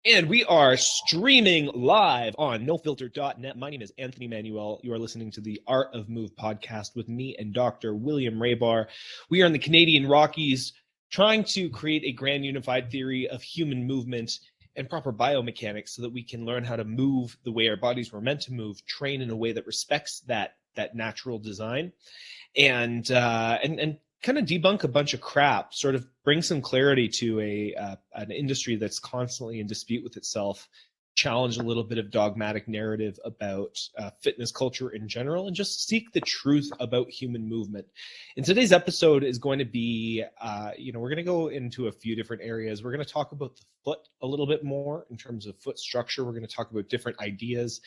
And we are streaming live on nofilter.net. My name is Anthony Manuel. You are listening to the Art of Move podcast with me and Dr. William Raybar. We are in the Canadian Rockies trying to create a grand unified theory of human movement and proper biomechanics so that we can learn how to move the way our bodies were meant to move, train in a way that respects that natural design, and kind of debunk a bunch of crap, sort of bring some clarity to an industry that's constantly in dispute with itself, challenge a little bit of dogmatic narrative about fitness culture in general, and just seek the truth about human movement. And today's episode is going to be, we're going to go into a few different areas. We're going to talk about the foot a little bit more in terms of foot structure. We're going to talk about different ideas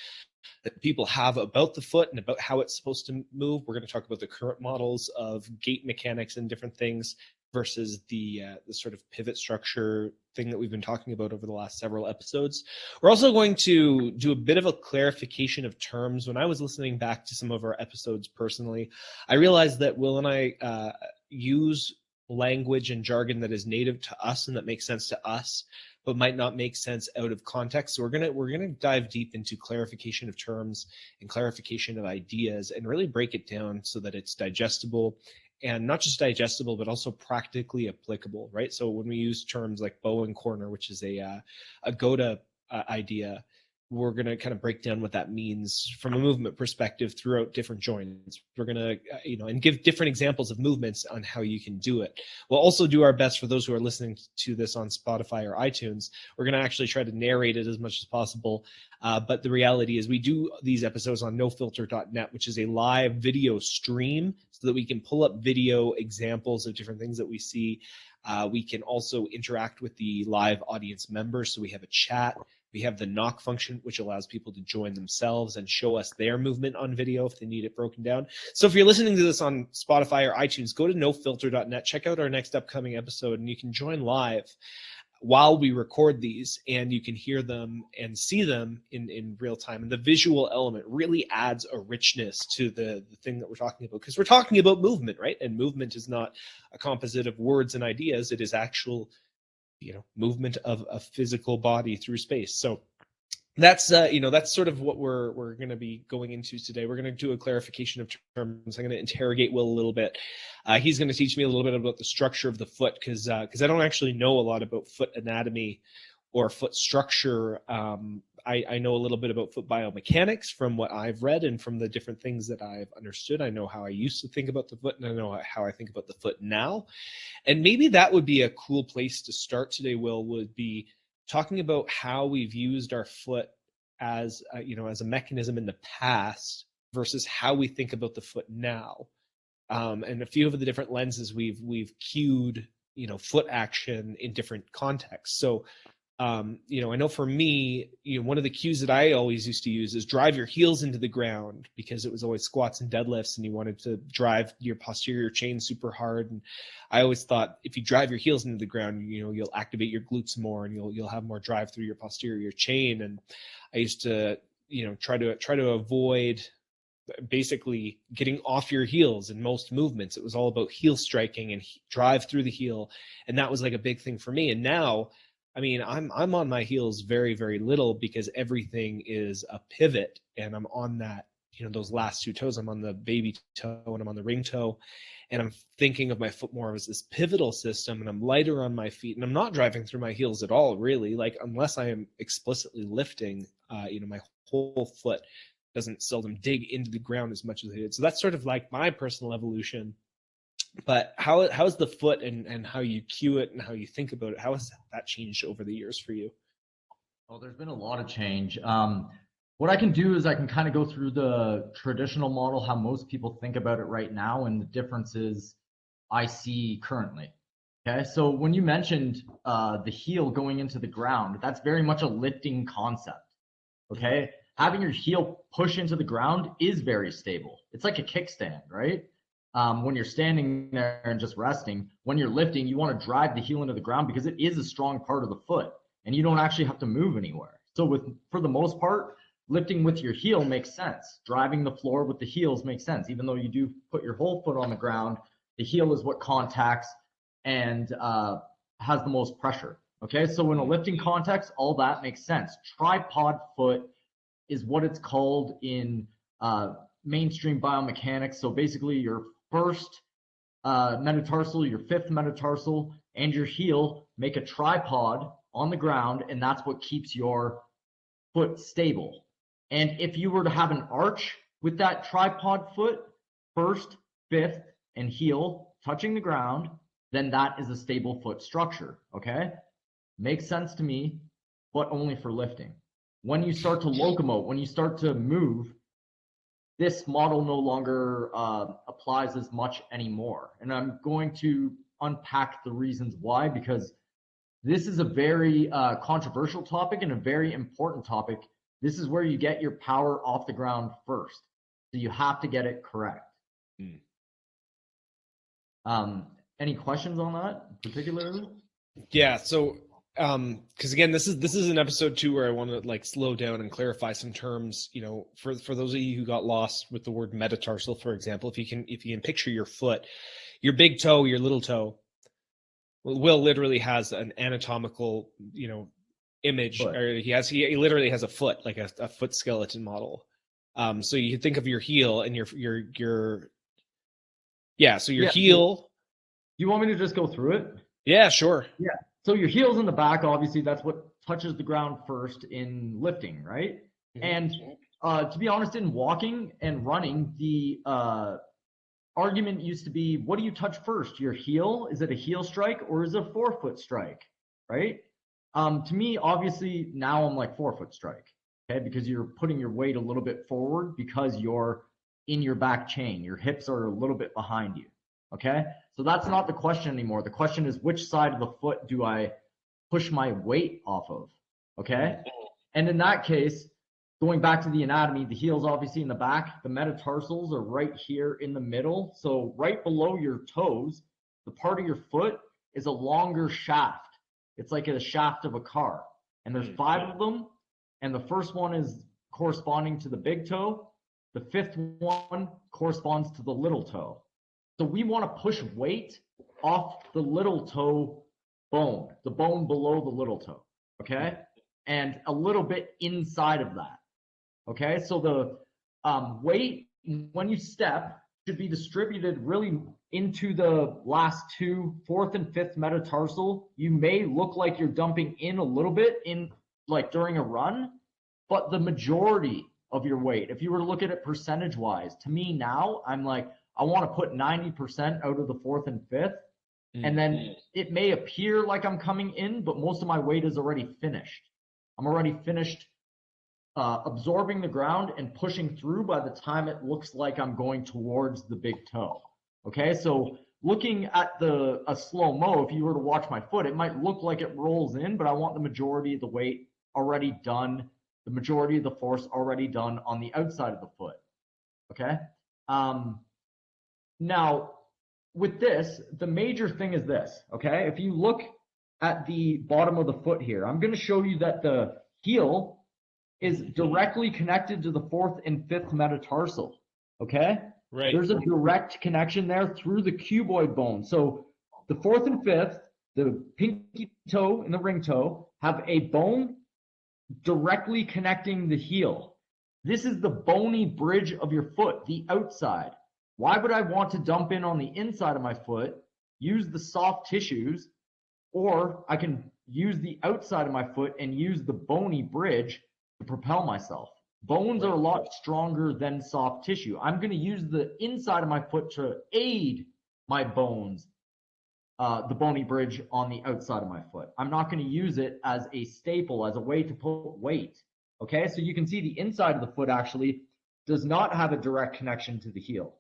that people have about the foot and about how it's supposed to move. We're going to talk about the current models of gait mechanics and different things versus the sort of pivot structure thing that we've been talking about over the last several episodes. We're also going to do a bit of a clarification of terms. When I was listening back to some of our episodes personally, I realized that Will and I use language and jargon that is native to us and that makes sense to us, but might not make sense out of context. So we're gonna dive deep into clarification of terms and clarification of ideas and really break it down so that it's digestible, and not just digestible, but also practically applicable, right? So when we use terms like bow and corner, which is a GOTA idea, we're going to kind of break down what that means from a movement perspective throughout different joints. We're going to, and give different examples of movements on how you can do it. We'll also do our best for those who are listening to this on Spotify or iTunes. We're going to actually try to narrate it as much as possible. But the reality is we do these episodes on nofilter.net, which is a live video stream so that we can pull up video examples of different things that we see. We can also interact with the live audience members. So we have a chat. We have the knock function, which allows people to join themselves and show us their movement on video if they need it broken down. So if you're listening to this on Spotify or iTunes, go to nofilter.net, check out our next upcoming episode, and you can join live while we record these, and you can hear them and see them in real time. And the visual element really adds a richness to the thing that we're talking about, because we're talking about movement, right? And movement is not a composite of words and ideas. It is actual movement of a physical body through space. So that's that's sort of what we're going to be going into today. We're going to do a clarification of terms. I'm going to interrogate Will a little bit. He's going to teach me a little bit about the structure of the foot, because I don't actually know a lot about foot anatomy or foot structure. I know a little bit about foot biomechanics from what I've read and from the different things that I've understood. I know how I used to think about the foot, and I know how I think about the foot now. And maybe that would be a cool place to start today, Will, would be talking about how we've used our foot as as a mechanism in the past versus how we think about the foot now. And a few of the different lenses we've cued, foot action in different contexts. So I know for me, one of the cues that I always used to use is drive your heels into the ground, because it was always squats and deadlifts and you wanted to drive your posterior chain super hard. And I always thought if you drive your heels into the ground, you'll activate your glutes more and you'll have more drive through your posterior chain. And I used to, try to avoid basically getting off your heels in most movements. It was all about heel striking and drive through the heel. And that was like a big thing for me. And now, I'm on my heels very, very little, because everything is a pivot, and I'm on that, those last two toes. I'm on the baby toe and I'm on the ring toe, and I'm thinking of my foot more as this pivotal system, and I'm lighter on my feet, and I'm not driving through my heels at all, really, like unless I am explicitly lifting, my whole foot doesn't seldom dig into the ground as much as it did. So that's sort of like my personal evolution. But how's the foot and how you cue it and how you think about it? How has that changed over the years for you? Oh, there's been a lot of change. What I can do is I can kind of go through the traditional model, how most people think about it right now, and the differences I see currently. Okay, so when you mentioned the heel going into the ground, that's very much a lifting concept. Okay, having your heel push into the ground is very stable. It's like a kickstand, right? When you're standing there and just resting, when you're lifting, you want to drive the heel into the ground because it is a strong part of the foot and you don't actually have to move anywhere. So for the most part, lifting with your heel makes sense. Driving the floor with the heels makes sense. Even though you do put your whole foot on the ground, the heel is what contacts and has the most pressure. Okay, so in a lifting context, all that makes sense. Tripod foot is what it's called in mainstream biomechanics. So basically your first metatarsal, your fifth metatarsal, and your heel make a tripod on the ground, and that's what keeps your foot stable. And if you were to have an arch with that tripod foot, first, fifth, and heel touching the ground, then that is a stable foot structure, okay? Makes sense to me, but only for lifting. When you start to locomote, when you start to move, this model no longer applies as much anymore. And I'm going to unpack the reasons why, because this is a very controversial topic and a very important topic. This is where you get your power off the ground first. So you have to get it correct. Any questions on that particularly? Yeah. So, because again, this is an episode too where I want to like slow down and clarify some terms. You know, for those of you who got lost with the word metatarsal, for example, if you can picture your foot, your big toe, your little toe. Will literally has an anatomical, image, or he literally has a foot, like a foot skeleton model. So you think of your heel and your heel. You want me to just go through it? Yeah, sure. Yeah. So your heel's in the back, obviously that's what touches the ground first in lifting, right? Mm-hmm. And to be honest, in walking and running, the argument used to be, what do you touch first? Your heel? Is it a heel strike or is it a forefoot strike? Right? To me, obviously, now I'm like forefoot strike, okay? Because you're putting your weight a little bit forward because you're in your back chain. Your hips are a little bit behind you, okay? So that's not the question anymore. The question is, which side of the foot do I push my weight off of, okay? And in that case, going back to the anatomy, the heel's obviously in the back. The metatarsals are right here in the middle. So right below your toes, the part of your foot is a longer shaft. It's like a shaft of a car. And there's 5 of them. And the first one is corresponding to the big toe. The 5th one corresponds to the little toe. So we want to push weight off the little toe bone, the bone below the little toe, okay? And a little bit inside of that. Okay, so the weight when you step should be distributed really into the last 2, 4th and 5th metatarsal. You may look like you're dumping in a little bit in like during a run, but the majority of your weight, if you were to look at it percentage wise, to me now, I'm like, I want to put 90% out of the 4th and 5th. And then it may appear like I'm coming in, but most of my weight is already finished. I'm already finished absorbing the ground and pushing through by the time it looks like I'm going towards the big toe. Okay, so looking at a slow-mo, if you were to watch my foot, it might look like it rolls in, but I want the majority of the weight already done, the majority of the force already done on the outside of the foot. Okay, now with this, the major thing is this, okay? If you look at the bottom of the foot here, I'm going to show you that the heel is directly connected to the 4th and 5th metatarsal, okay? Right. There's a direct connection there through the cuboid bone. So the 4th and 5th, the pinky toe and the ring toe, have a bone directly connecting the heel. This is the bony bridge of your foot, the outside. Why would I want to dump in on the inside of my foot, use the soft tissues, or I can use the outside of my foot and use the bony bridge to propel myself? Bones are a lot stronger than soft tissue. I'm going to use the inside of my foot to aid my bones, the bony bridge on the outside of my foot. I'm not going to use it as a staple, as a way to put weight. Okay, so you can see the inside of the foot actually does not have a direct connection to the heel.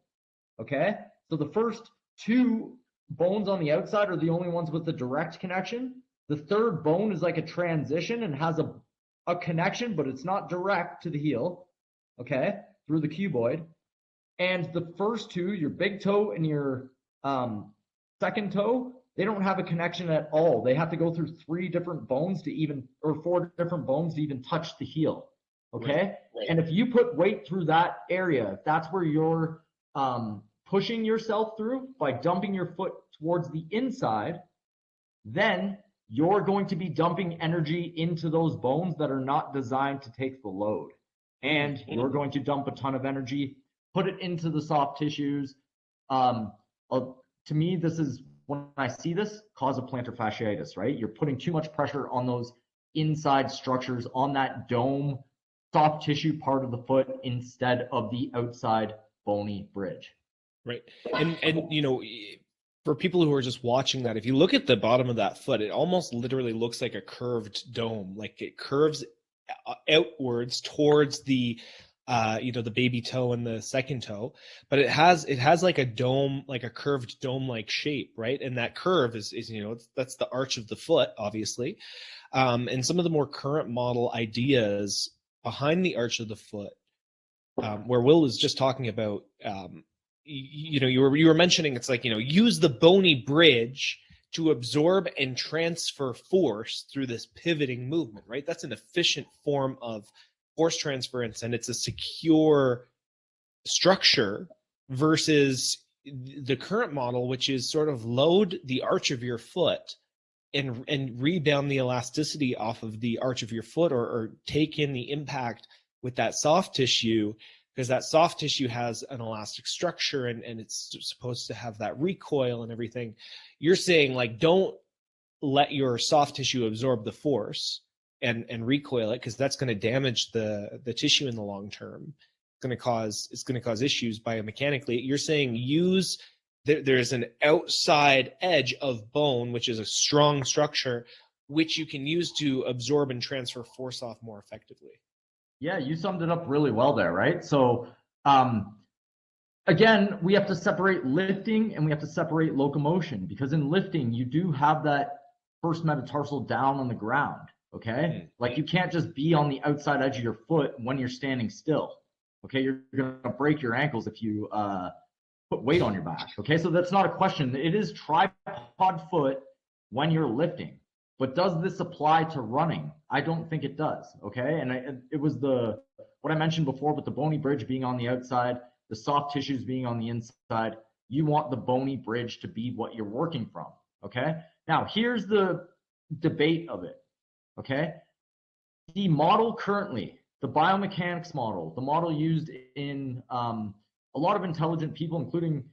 Okay, so the first 2 bones on the outside are the only ones with the direct connection. The 3rd bone is like a transition and has a connection, but it's not direct to the heel, okay, through the cuboid. And the first 2, your big toe and your second toe, they don't have a connection at all. They have to go through 3 different bones to even, or 4 different bones to even touch the heel, okay? Right. And if you put weight through that area, if that's where you're pushing yourself through by dumping your foot towards the inside, then you're going to be dumping energy into those bones that are not designed to take the load. And you're going to dump a ton of energy, put it into the soft tissues. To me, this is, when I see this, cause of plantar fasciitis, right? You're putting too much pressure on those inside structures, on that dome, soft tissue part of the foot instead of the outside bony bridge. Right. And you know, for people who are just watching that, if you look at the bottom of that foot, it almost literally looks like a curved dome. Like it curves outwards towards the the baby toe and the second toe, but it has like a dome, like a curved dome like shape, right? And that curve is that's the arch of the foot, obviously. And some of the more current model ideas behind the arch of the foot, where Will was just talking about, you were mentioning, it's like, use the bony bridge to absorb and transfer force through this pivoting movement, right? That's an efficient form of force transference, and it's a secure structure versus the current model, which is sort of load the arch of your foot and rebound the elasticity off of the arch of your foot, or take in the impact with that soft tissue, because that soft tissue has an elastic structure and it's supposed to have that recoil and everything. You're saying, like, don't let your soft tissue absorb the force and recoil it, because that's going to damage the tissue in the long term. It's going to cause issues biomechanically. You're saying there's an outside edge of bone, which is a strong structure, which you can use to absorb and transfer force off more effectively. Yeah, you summed it up really well there, right? So again, we have to separate lifting and we have to separate locomotion, because in lifting, you do have that first metatarsal down on the ground, okay? Like, you can't just be on the outside edge of your foot when you're standing still, okay? You're going to break your ankles if you put weight on your back, okay? So that's not a question. It is tripod foot when you're lifting. But does this apply to running? I don't think it does, okay? And it was what I mentioned before, but the bony bridge being on the outside, the soft tissues being on the inside. You want the bony bridge to be what you're working from, okay? Now, here's the debate of it, okay? The model currently, the biomechanics model, the model used in a lot of intelligent people, including,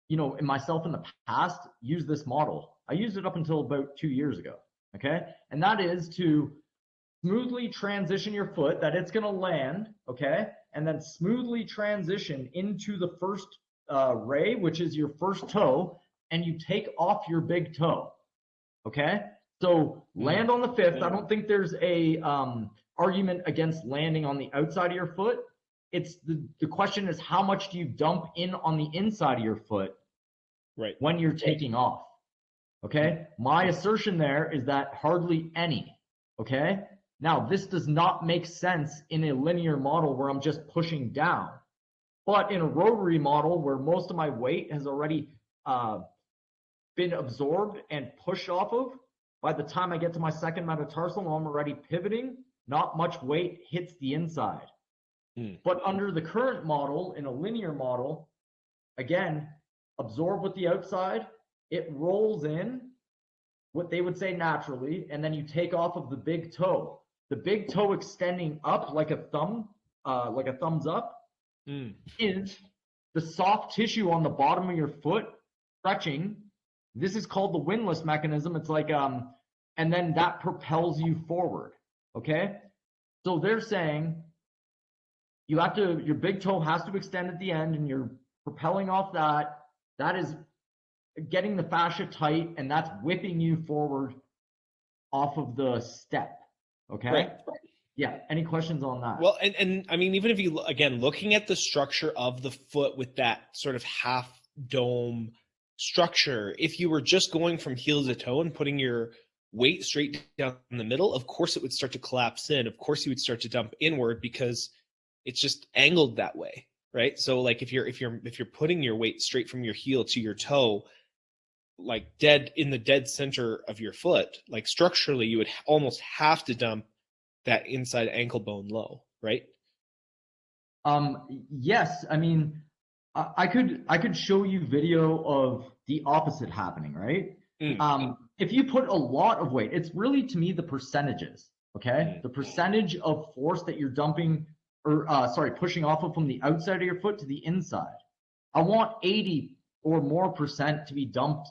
in myself in the past, use this model. I used it up until about 2 years ago. Okay, and that is to smoothly transition your foot, that it's going to land, okay, and then smoothly transition into the first ray, which is your first toe, and you take off your big toe, okay? So land on the fifth. I don't think there's a argument against landing on the outside of your foot. It's the question is, how much do you dump in on the inside of your foot, right, when you're taking off? Okay, my assertion there is that hardly any. Okay, now this does not make sense in a linear model where I'm just pushing down, but in a rotary model where most of my weight has already been absorbed and pushed off of, by the time I get to my second metatarsal, I'm already pivoting, not much weight hits the inside. But under the current model, in a linear model, again, absorb with the outside, it rolls in, what they would say naturally, and then you take off of the big toe. The big toe extending up like a thumb, like a thumbs up, is the soft tissue on the bottom of your foot stretching. This is called the windlass mechanism. It's like, and then that propels you forward, okay? So they're saying your big toe has to extend at the end, and you're propelling off that. That is getting the fascia tight, and that's whipping you forward off of the step, okay? Right. Yeah, any questions on that? Well, and I mean, even if you, again, looking at the structure of the foot with that sort of half dome structure, if you were just going from heel to toe and putting your weight straight down in the middle, of course it would start to collapse in. Of course you would start to dump inward, because it's just angled that way, right? So like if you're putting your weight straight from your heel to your toe, like dead in the dead center of your foot, like structurally you would almost have to dump that inside ankle bone low, right? Yes, I mean, I could show you video of the opposite happening, right? if you put a lot of weight, it's really, to me, the percentages, okay? The percentage of force that you're dumping, or pushing off of from the outside of your foot to the inside. I want 80 or more percent to be dumped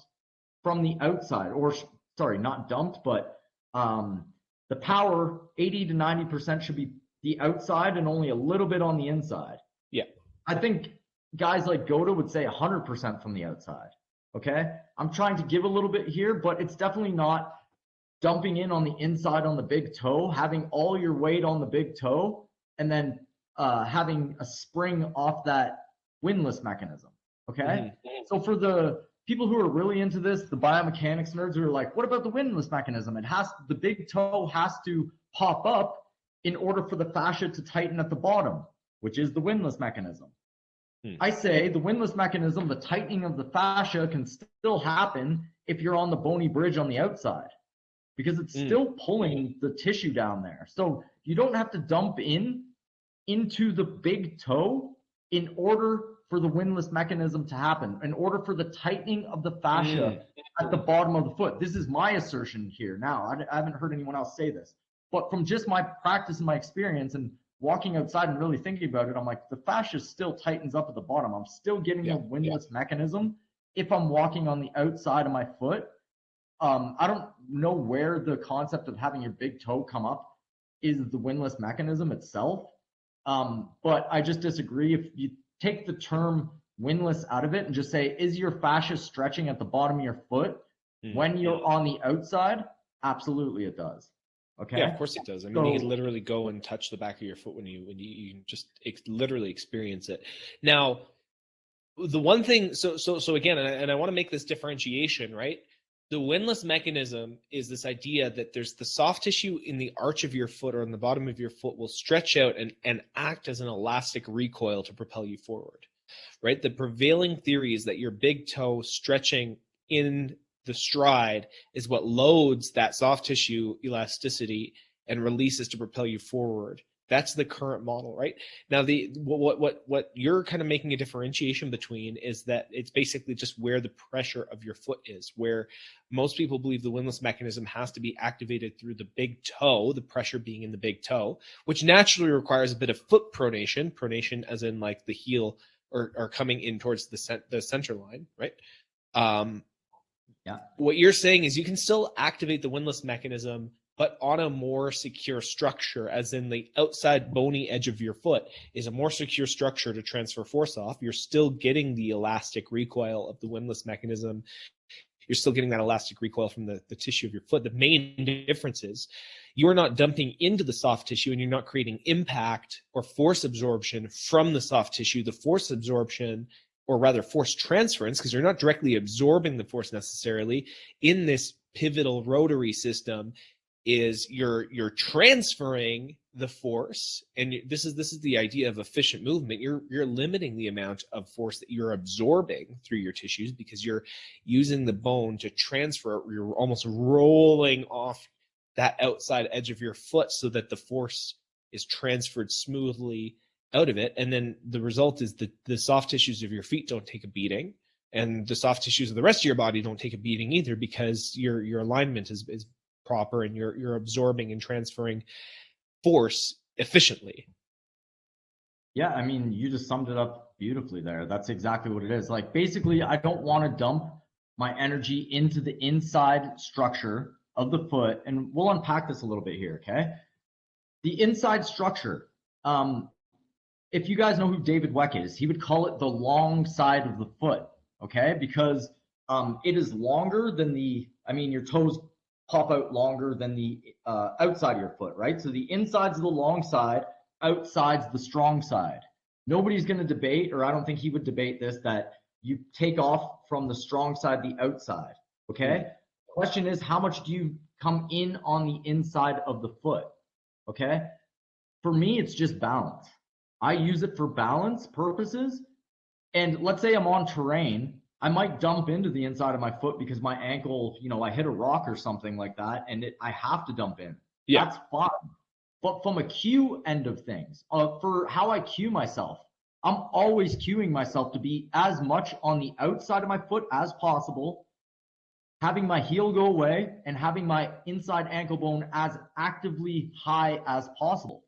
from the outside, or sorry, not dumped, but the power, 80 to 90% should be the outside and only a little bit on the inside. Yeah. I think guys like Goda would say 100% from the outside. Okay. I'm trying to give a little bit here, but it's definitely not dumping in on the inside on the big toe, having all your weight on the big toe, and then having a spring off that windlass mechanism. Okay. So for the people who are really into this, the biomechanics nerds who are like, what about the windlass mechanism? The big toe has to pop up in order for the fascia to tighten at the bottom, which is the windlass mechanism. I say the windlass mechanism, the tightening of the fascia can still happen if you're on the bony bridge on the outside, because it's still pulling the tissue down there. So you don't have to dump into the big toe in order for the windlass mechanism to happen, in order for the tightening of the fascia at the bottom of the foot. This is my assertion here now. I haven't heard anyone else say this, but from just my practice and my experience and walking outside and really thinking about it, I'm like, the fascia still tightens up at the bottom. I'm still getting the windlass mechanism if I'm walking on the outside of my foot. I don't know where the concept of having your big toe come up is the windlass mechanism itself. But I just disagree. If you take the term windlass out of it and just say, is your fascia stretching at the bottom of your foot when you're on the outside? Absolutely it does. Okay. Yeah, of course it does. I mean, you can literally go and touch the back of your foot when you just literally experience it. Now, the one thing, so again, and I want to make this differentiation, right? The windlass mechanism is this idea that there's the soft tissue in the arch of your foot or on the bottom of your foot will stretch out and act as an elastic recoil to propel you forward, right? The prevailing theory is that your big toe stretching in the stride is what loads that soft tissue elasticity and releases to propel you forward. That's the current model, right? Now, what you're kind of making a differentiation between is that it's basically just where the pressure of your foot is, where most people believe the windlass mechanism has to be activated through the big toe, the pressure being in the big toe, which naturally requires a bit of foot pronation as in like the heel or coming in towards the center line, right? What you're saying is you can still activate the windlass mechanism, but on a more secure structure, as in the outside bony edge of your foot is a more secure structure to transfer force off. You're still getting the elastic recoil of the windlass mechanism. You're still getting that elastic recoil from the tissue of your foot. The main difference is you're not dumping into the soft tissue and you're not creating impact or force absorption from the soft tissue. The force absorption, or rather force transference, because you're not directly absorbing the force necessarily in this pivotal rotary system, is you're transferring the force. And this is the idea of efficient movement. You're limiting the amount of force that you're absorbing through your tissues because you're using the bone to transfer. You're almost rolling off that outside edge of your foot so that the force is transferred smoothly out of it. And then the result is that the soft tissues of your feet don't take a beating, and the soft tissues of the rest of your body don't take a beating either, because your alignment is proper and you're absorbing and transferring force efficiently. Yeah, I mean, you just summed it up beautifully there. That's exactly what it is. Like, basically, I don't want to dump my energy into the inside structure of the foot. And we'll unpack this a little bit here, okay? The inside structure. If you guys know who David Weck is, he would call it the long side of the foot, okay? Because it is longer than your toes pop out longer than the outside of your foot, right? So the inside's the long side, outside's the strong side. Nobody's going to debate, or I don't think he would debate this, that you take off from the strong side, the outside, okay? The question is, how much do you come in on the inside of the foot, okay? For me, it's just balance. I use it for balance purposes. And let's say I'm on terrain, I might dump into the inside of my foot because my ankle, I hit a rock or something like that, and I have to dump in. Yeah. That's fine. But from a cue end of things, for how I cue myself, I'm always cueing myself to be as much on the outside of my foot as possible having my heel go away and having my inside ankle bone as actively high as possible.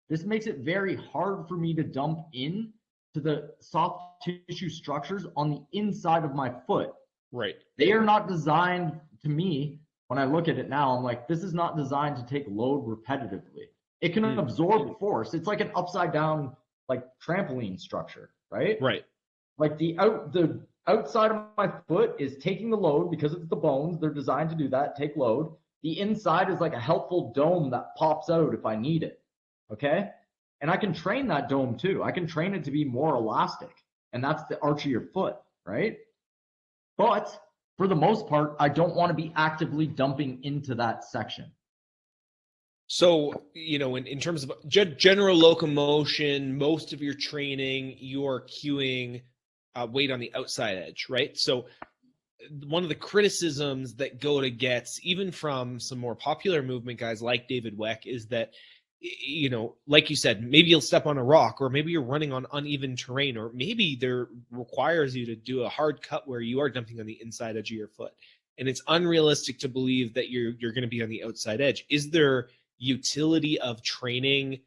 This makes it very hard for me to dump in to the soft tissue structures on the inside of my foot. Right. They are not designed, to me, when I look at it now, I'm like, this is not designed to take load repetitively. It can absorb force. It's like an upside down, like trampoline structure, right? Right. Like the outside of my foot is taking the load because it's the bones. They're designed to do that, take load. The inside is like a helpful dome that pops out if I need it. Okay? And I can train that dome too. I can train it to be more elastic. And that's the arch of your foot, right? But for the most part, I don't want to be actively dumping into that section. So, you know, in terms of general locomotion, most of your training, you're cueing weight on the outside edge, right? So one of the criticisms that Goda gets, even from some more popular movement guys like David Weck, is that, you know, like you said, maybe you'll step on a rock, or maybe you're running on uneven terrain, or maybe there requires you to do a hard cut where you are dumping on the inside edge of your foot. And it's unrealistic to believe that you're going to be on the outside edge. Is there utility of training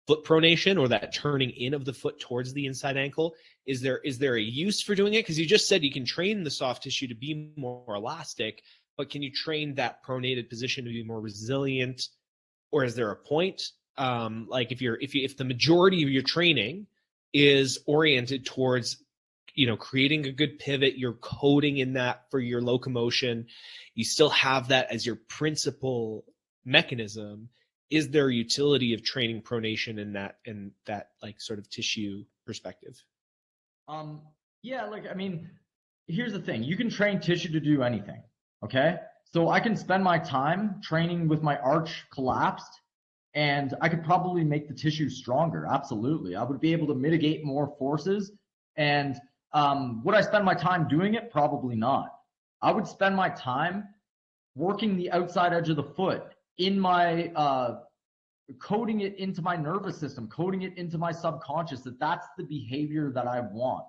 foot pronation, or that turning in of the foot towards the inside ankle? Is there a use for doing it? Because you just said you can train the soft tissue to be more elastic, but can you train that pronated position to be more resilient? Or is there a point? Like if the majority of your training is oriented towards, you know, creating a good pivot, you're coding in that for your locomotion, you still have that as your principal mechanism. Is there utility of training pronation in that like sort of tissue perspective? Yeah, like, I mean, here's the thing. You can train tissue to do anything, okay? So I can spend my time training with my arch collapsed, and I could probably make the tissue stronger. Absolutely. I would be able to mitigate more forces. And would I spend my time doing it? Probably not. I would spend my time working the outside edge of the foot in my coding it into my nervous system, coding it into my subconscious, that's the behavior that I want.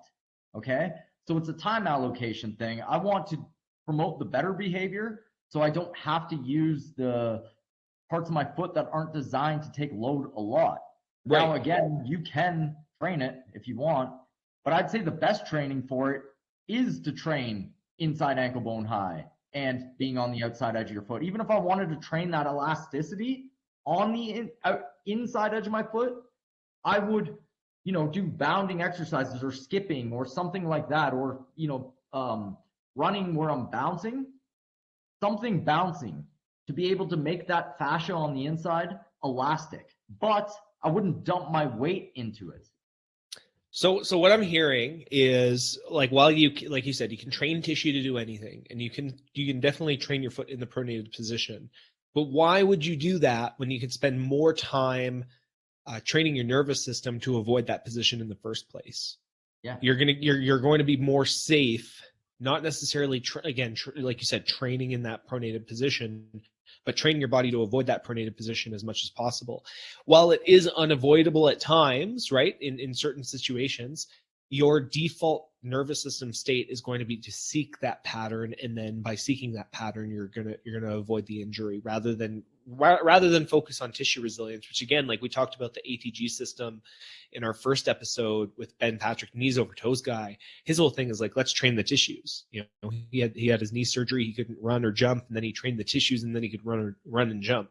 Okay? So it's a time allocation thing. I want to promote the better behavior, so I don't have to use the parts of my foot that aren't designed to take load a lot. Right. Now, again, you can train it if you want, but I'd say the best training for it is to train inside ankle bone high and being on the outside edge of your foot. Even if I wanted to train that elasticity on the inside edge of my foot, I would, you know, do bounding exercises or skipping or something like that, or, you know, running where I'm bouncing, something bouncing to be able to make that fascia on the inside elastic. But I wouldn't dump my weight into it. So what I'm hearing is, like, while you, like you said, you can train tissue to do anything, and you can definitely train your foot in the pronated position. But why would you do that when you could spend more time training your nervous system to avoid that position in the first place? Yeah, you're going to be more safe, not necessarily like you said, training in that pronated position, but training your body to avoid that pronated position as much as possible. While it is unavoidable at times, right, in certain situations, your default nervous system state is going to be to seek that pattern, and then by seeking that pattern, you're gonna avoid the injury rather than focus on tissue resilience, which, again, like we talked about the ATG system in our first episode with Ben Patrick, knees over toes guy. His whole thing is like, let's train the tissues. You know, he had his knee surgery, he couldn't run or jump, and then he trained the tissues, and then he could run and jump,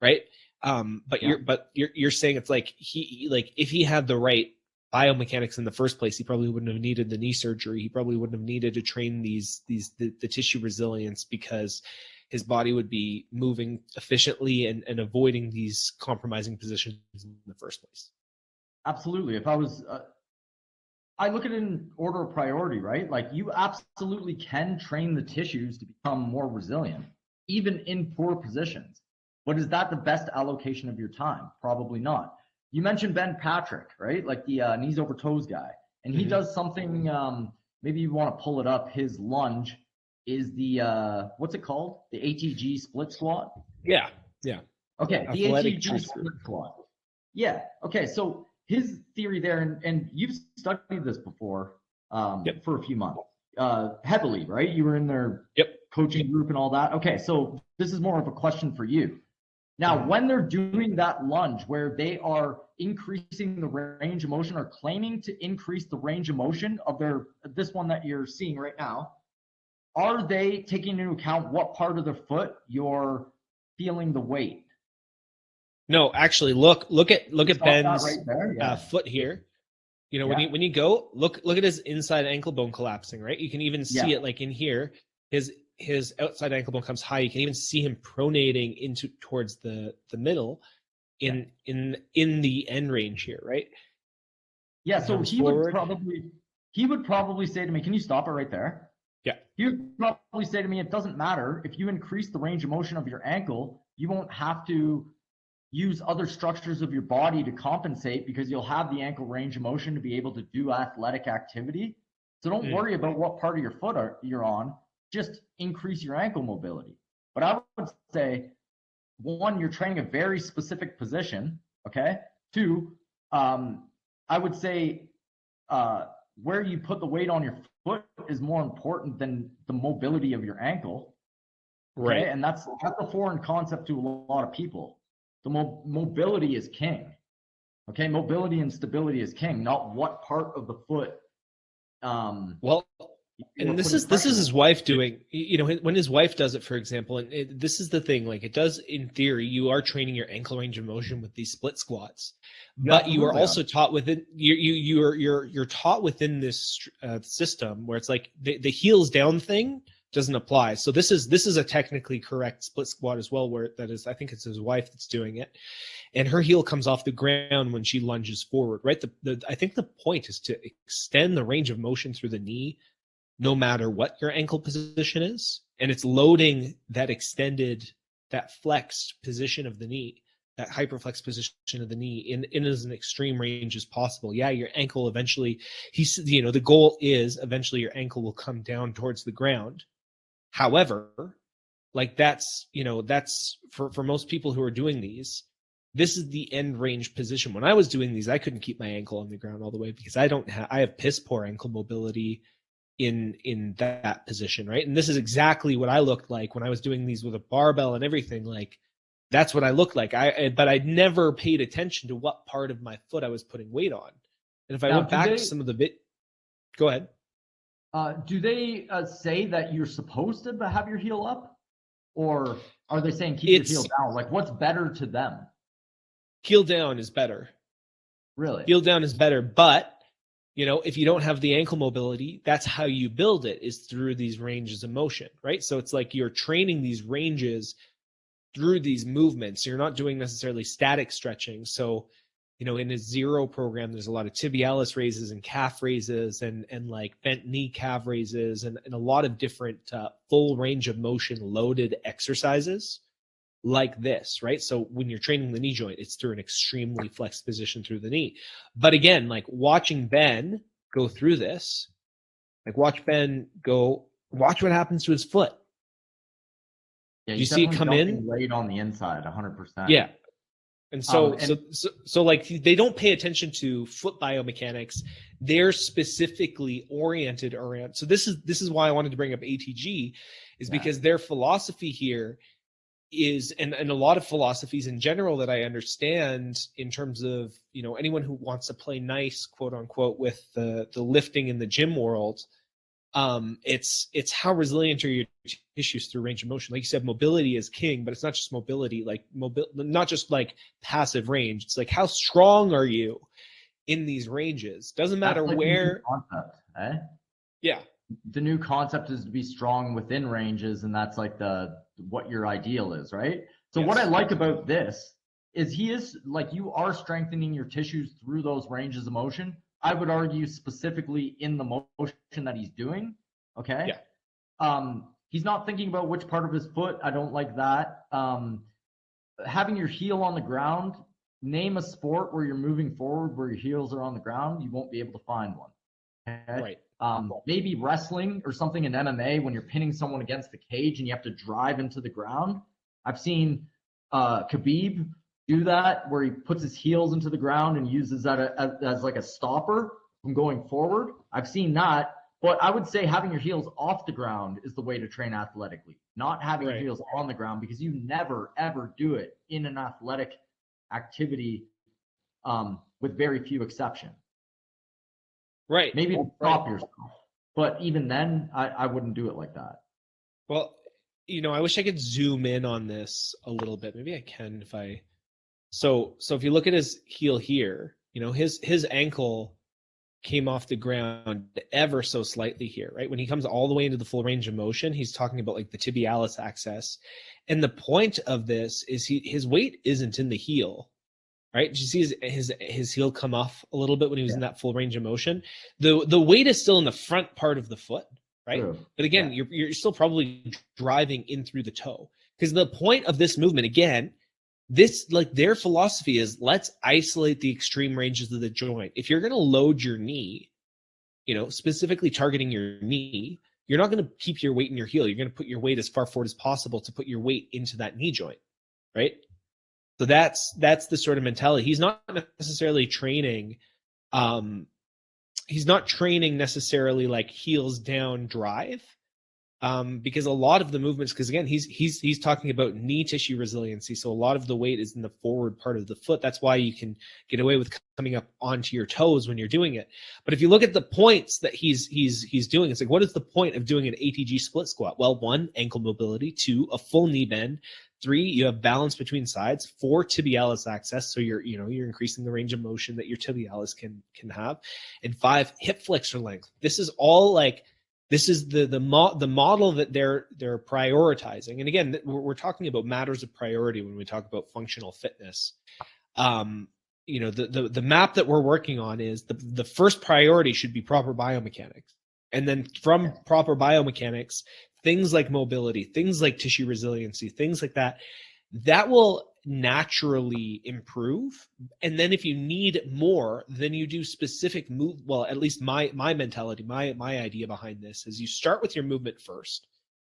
right? But you're saying it's like if he had the right biomechanics in the first place, he probably wouldn't have needed the knee surgery. He probably wouldn't have needed to train the tissue resilience, because his body would be moving efficiently and avoiding these compromising positions in the first place. Absolutely. If I was, I look at it in order of priority, right? Like, you absolutely can train the tissues to become more resilient, even in poor positions. But is that the best allocation of your time? Probably not. You mentioned Ben Patrick, right? Like the knees over toes guy. And he does something, maybe you want to pull it up. His lunge is the, what's it called? The ATG split squat? Yeah. Okay, the ATG split squat. Yeah, okay, so his theory there, and you've studied this before for a few months. heavily, right? You were in their Yep. coaching group and all that. Okay, so this is more of a question for you. Now, when they're doing that lunge where they are increasing the range of motion or claiming to increase the range of motion of this one that you're seeing right now, are they taking into account what part of the foot you're feeling the weight? No, actually, look at Ben's right there? Yeah. foot here. You know, Yeah. when you go look at his inside ankle bone collapsing, right? You can even see it like in here. His outside ankle bone comes high. You can even see him pronating into towards the middle in the end range here, right? Yeah. So he would probably say to me, "Can you stop it right there?" Yeah. He would probably say to me, "It doesn't matter if you increase the range of motion of your ankle, you won't have to use other structures of your body to compensate because you'll have the ankle range of motion to be able to do athletic activity. So don't worry about what part of your foot you're on. Just increase your ankle mobility." But I would say, one, you're training a very specific position. Okay. Two, I would say where you put the weight on your foot is more important than the mobility of your ankle. Okay? Right. And that's a foreign concept to a lot of people. The mobility is king. Okay, mobility and stability is king, not what part of the foot. Well, and this is his wife doing. You know, when his wife does it, for example, and this is the thing. Like it does in theory, you are training your ankle range of motion with these split squats, but you are also taught within you're taught within this system where it's like the heels down thing doesn't apply. So this is a technically correct split squat as well, where that is, I think it's his wife that's doing it, and her heel comes off the ground when she lunges forward, right? I think the point is to extend the range of motion through the knee, no matter what your ankle position is, and it's loading that extended, that flexed position of the knee, that hyperflex position of the knee in as an extreme range as possible. Yeah, your ankle eventually, the goal is eventually your ankle will come down towards the ground. However, like that's for most people who are doing these, this is the end range position. When I was doing these, I couldn't keep my ankle on the ground all the way because I have piss poor ankle mobility in that position, right? And this is exactly what I looked like when I was doing these with a barbell and everything. Like that's what I looked like. But I never paid attention to what part of my foot I was putting weight on. And if I went back to some of the go ahead. Do they say that you're supposed to have your heel up, or are they saying keep your heel down? Like, what's better to them? Heel down is better. Really? Heel down is better, but if you don't have the ankle mobility, that's how you build it, is through these ranges of motion, right? So it's like you're training these ranges through these movements. You're not doing necessarily static stretching. So in a zero program, there's a lot of tibialis raises and calf raises and like bent knee calf raises and a lot of different full range of motion loaded exercises like this, right? So when you're training the knee joint, it's through an extremely flexed position through the knee. But again, like watching Ben go through this, like watch what happens to his foot. Yeah, you see it come in? Laid on the inside, 100%. Yeah. And so like they don't pay attention to foot biomechanics. They're specifically oriented around. So this is why I wanted to bring up ATG, is because their philosophy here is, and a lot of philosophies in general that I understand in terms of, anyone who wants to play nice, quote unquote, with the lifting in the gym world. It's how resilient are your tissues through range of motion. Like you said, mobility is king, but it's not just mobility, like not just like passive range. It's like how strong are you in these ranges? Doesn't matter like where. Concept, eh? Yeah. The new concept is to be strong within ranges, and that's like what your ideal is, right? So what I like about this is he is like, you are strengthening your tissues through those ranges of motion. I would argue specifically in the motion that he's doing. Okay. Yeah. He's not thinking about which part of his foot. I don't like that. Having your heel on the ground, name a sport where you're moving forward, where your heels are on the ground. You won't be able to find one. Okay? Right. Maybe wrestling or something in MMA when you're pinning someone against the cage and you have to drive into the ground. I've seen Khabib do that, where he puts his heels into the ground and uses that as like a stopper from going forward. I've seen that. But I would say having your heels off the ground is the way to train athletically, not having your Right. heels on the ground, because you never, ever do it in an athletic activity, with very few exceptions. Right. Maybe to Right. stop yourself. But even then, I wouldn't do it like that. Well, I wish I could zoom in on this a little bit. Maybe I can if I. So if you look at his heel here, his ankle came off the ground ever so slightly here, right? When he comes all the way into the full range of motion, he's talking about like the tibialis access. And the point of this is his weight isn't in the heel, right? Did you see his heel come off a little bit when he was in that full range of motion? The weight is still in the front part of the foot, right? True. But again, you're still probably driving in through the toe, because the point of this movement, again, this, like, their philosophy is, let's isolate the extreme ranges of the joint. If you're going to load your knee, specifically targeting your knee, you're not going to keep your weight in your heel. You're going to put your weight as far forward as possible to put your weight into that knee joint, right? So that's the sort of mentality. He's not necessarily training necessarily like heels down drive, because a lot of the movements, because again, he's talking about knee tissue resiliency, so a lot of the weight is in the forward part of the foot. That's why you can get away with coming up onto your toes when you're doing it. But if you look at the points that he's doing, it's like, what is the point of doing an ATG split squat? Well, 1, ankle mobility; 2, a full knee bend; 3, you have balance between sides; 4, tibialis access, so you're increasing the range of motion that your tibialis can have; and 5, hip flexor length. This is all like, this is the model that they're prioritizing. And again, we're talking about matters of priority when we talk about functional fitness. The map that we're working on is the first priority should be proper biomechanics, and then from proper biomechanics, things like mobility, things like tissue resiliency, things like that will naturally improve. And then if you need more, then you do specific move. Well, at least my mentality, my idea behind this is, you start with your movement first.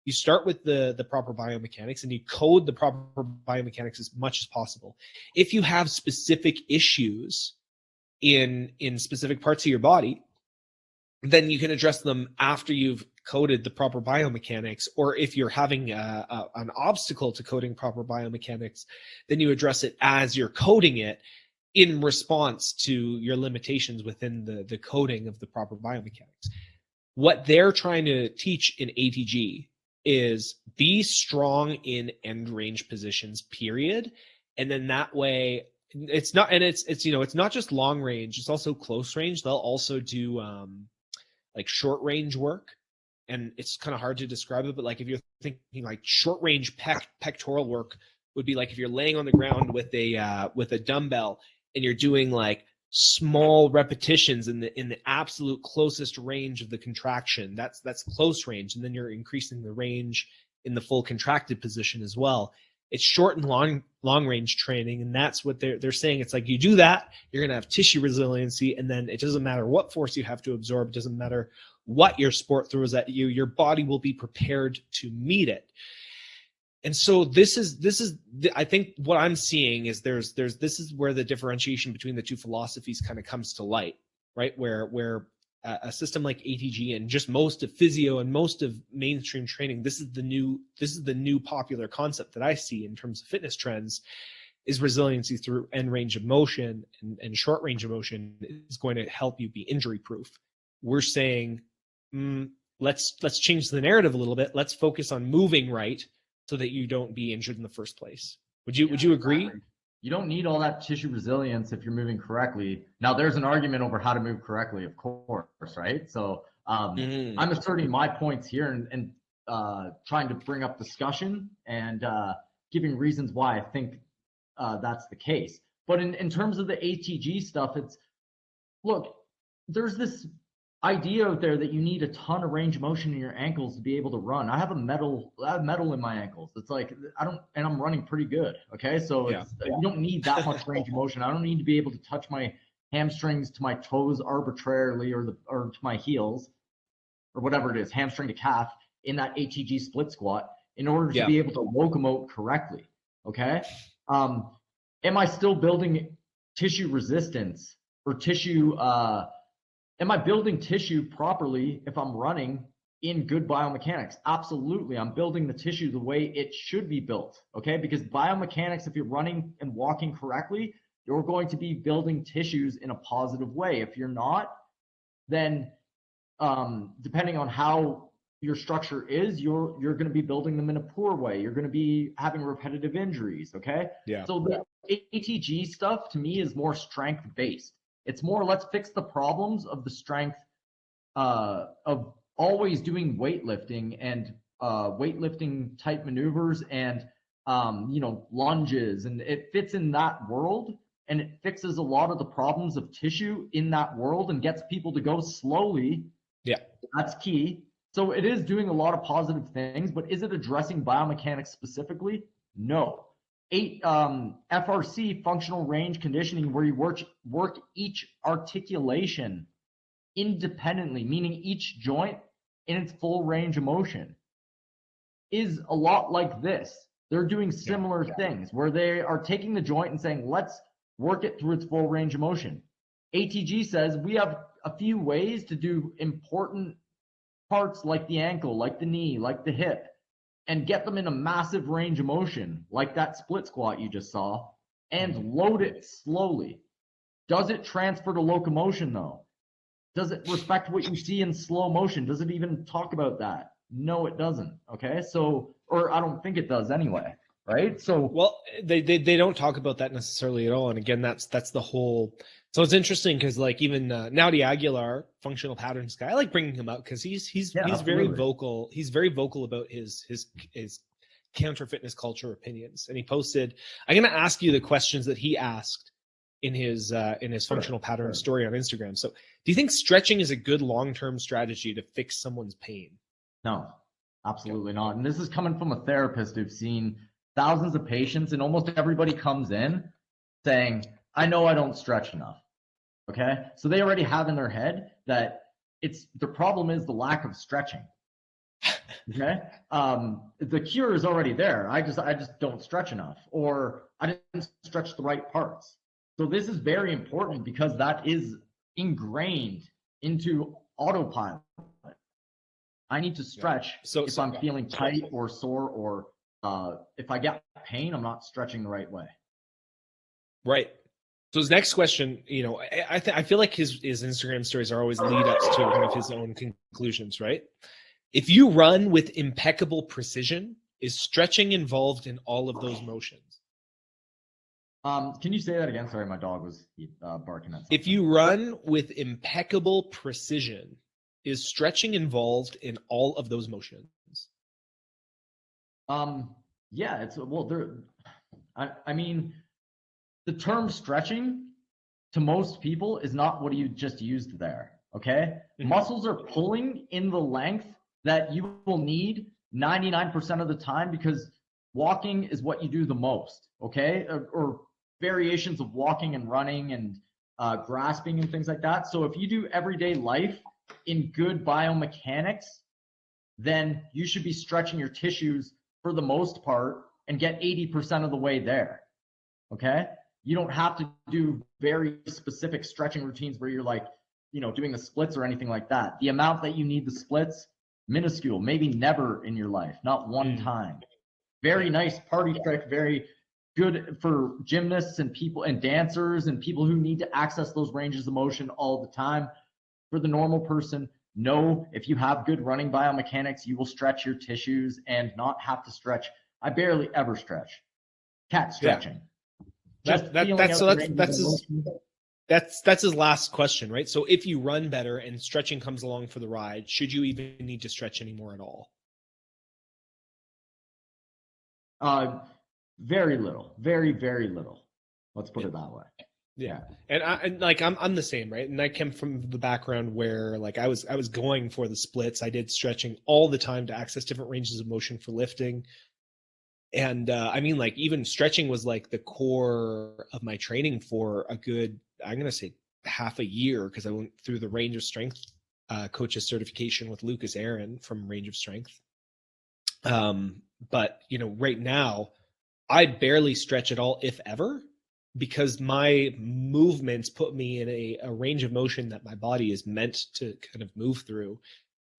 You start with the proper biomechanics, and you code the proper biomechanics as much as possible. If you have specific issues in specific parts of your body, then you can address them after you've coded the proper biomechanics. Or if you're having an obstacle to coding proper biomechanics, then you address it as you're coding it, in response to your limitations within the coding of the proper biomechanics. What they're trying to teach in ATG is, be strong in end range positions, period. And then that way, it's not just long range, it's also close range. They'll also do like short range work, and it's kind of hard to describe it, but like, if you're thinking like short range pectoral work would be like, if you're laying on the ground with a dumbbell, and you're doing like small repetitions in the absolute closest range of the contraction, that's close range. And then you're increasing the range in the full contracted position as well. It's short and long range training, and that's what they're saying. It's like, you do that, you're going to have tissue resiliency, and then it doesn't matter what force you have to absorb, it doesn't matter what your sport throws at you, your body will be prepared to meet it. And so this is I think what I'm seeing is this is where the differentiation between the two philosophies kind of comes to light, right? Where a system like ATG and just most of physio and most of mainstream training, this is the new popular concept that I see in terms of fitness trends, is resiliency through end range of motion, and short range of motion is going to help you be injury proof. We're saying, let's change the narrative a little bit. Let's focus on moving right, so that you don't be injured in the first place. Would you agree? Exactly. You don't need all that tissue resilience if you're moving correctly. Now, there's an argument over how to move correctly, of course, right? So I'm asserting my points here, and trying to bring up discussion, and giving reasons why I think that's the case. But in terms of the ATG stuff, look, there's this idea out there that you need a ton of range of motion in your ankles to be able to run. I have metal in my ankles. It's like, and I'm running pretty good. Okay. So you don't need that much range of motion. I don't need to be able to touch my hamstrings to my toes arbitrarily, or to my heels, or whatever it is, hamstring to calf, in that ATG split squat, in order to be able to locomote correctly. Okay. Am I still building tissue resistance, or tissue Am I building tissue properly if I'm running in good biomechanics? Absolutely. I'm building the tissue the way it should be built. Okay. Because biomechanics, if you're running and walking correctly, you're going to be building tissues in a positive way. If you're not, then depending on how your structure is, you're going to be building them in a poor way. You're going to be having repetitive injuries. Okay. Yeah. So the ATG stuff to me is more strength based. It's more, let's fix the problems of the strength of always doing weightlifting and weightlifting type maneuvers and lunges, and it fits in that world, and it fixes a lot of the problems of tissue in that world and gets people to go slowly. Yeah, that's key. So it is doing a lot of positive things, but is it addressing biomechanics specifically? No. FRC, functional range conditioning, where you work each articulation independently, meaning each joint in its full range of motion, is a lot like this. They're doing similar things where they are taking the joint and saying, let's work it through its full range of motion. ATG says we have a few ways to do important parts like the ankle, like the knee, like the hip, and get them in a massive range of motion, like that split squat you just saw, and load it slowly. Does it transfer to locomotion though? Does it respect what you see in slow motion? Does it even talk about that? No, it doesn't. Okay. So, or I don't think it does anyway. Right. So, well, they don't talk about that necessarily at all. And again, that's the whole. So it's interesting because like even Naudi Aguilar, functional patterns guy, I like bringing him up because he's very vocal. He's very vocal about his counter fitness culture opinions. And he posted, I'm going to ask you the questions that he asked in his functional pattern story on Instagram. So do you think stretching is a good long-term strategy to fix someone's pain? No, absolutely not. And this is coming from a therapist who's seen thousands of patients, and almost everybody comes in saying, I know I don't stretch enough. Okay. So they already have in their head that the problem is the lack of stretching. Okay. The cure is already there. I just don't stretch enough, or I didn't stretch the right parts. So this is very important because that is ingrained into autopilot. I need to stretch if I'm feeling tight or sore, or if I get pain, I'm not stretching the right way. Right. So his next question, I feel like his Instagram stories are always lead ups to one of his own conclusions, right? If you run with impeccable precision, is stretching involved in all of those motions? Can you say that again? Sorry, my dog was barking at something. If you run with impeccable precision, is stretching involved in all of those motions? Yeah, I mean, the term stretching to most people is not what you just used there. Okay. Mm-hmm. Muscles are pulling in the length that you will need 99% of the time, because walking is what you do the most. Okay. Or variations of walking and running and grasping and things like that. So if you do everyday life in good biomechanics, then you should be stretching your tissues for the most part and get 80% of the way there. Okay. You don't have to do very specific stretching routines where you're like, doing the splits or anything like that. The amount that you need the splits, minuscule, maybe never in your life, not one time. Very nice party trick, very good for gymnasts and people and dancers and people who need to access those ranges of motion all the time. For the normal person, no, if you have good running biomechanics, you will stretch your tissues and not have to stretch. I barely ever stretch. Cat stretching. Yeah. That's his last question, right? So if you run better and stretching comes along for the ride, should you even need to stretch anymore at all? Very little, very, very little. Let's put it that way. Yeah. And I'm the same, right? And I came from the background where like I was going for the splits. I did stretching all the time to access different ranges of motion for lifting. And I mean, like even stretching was like the core of my training for a good, I'm going to say half a year, because I went through the range of strength coach's certification with Lucas Aaron from Range of Strength. But right now I barely stretch at all, if ever. because my movements put me in a range of motion that my body is meant to kind of move through.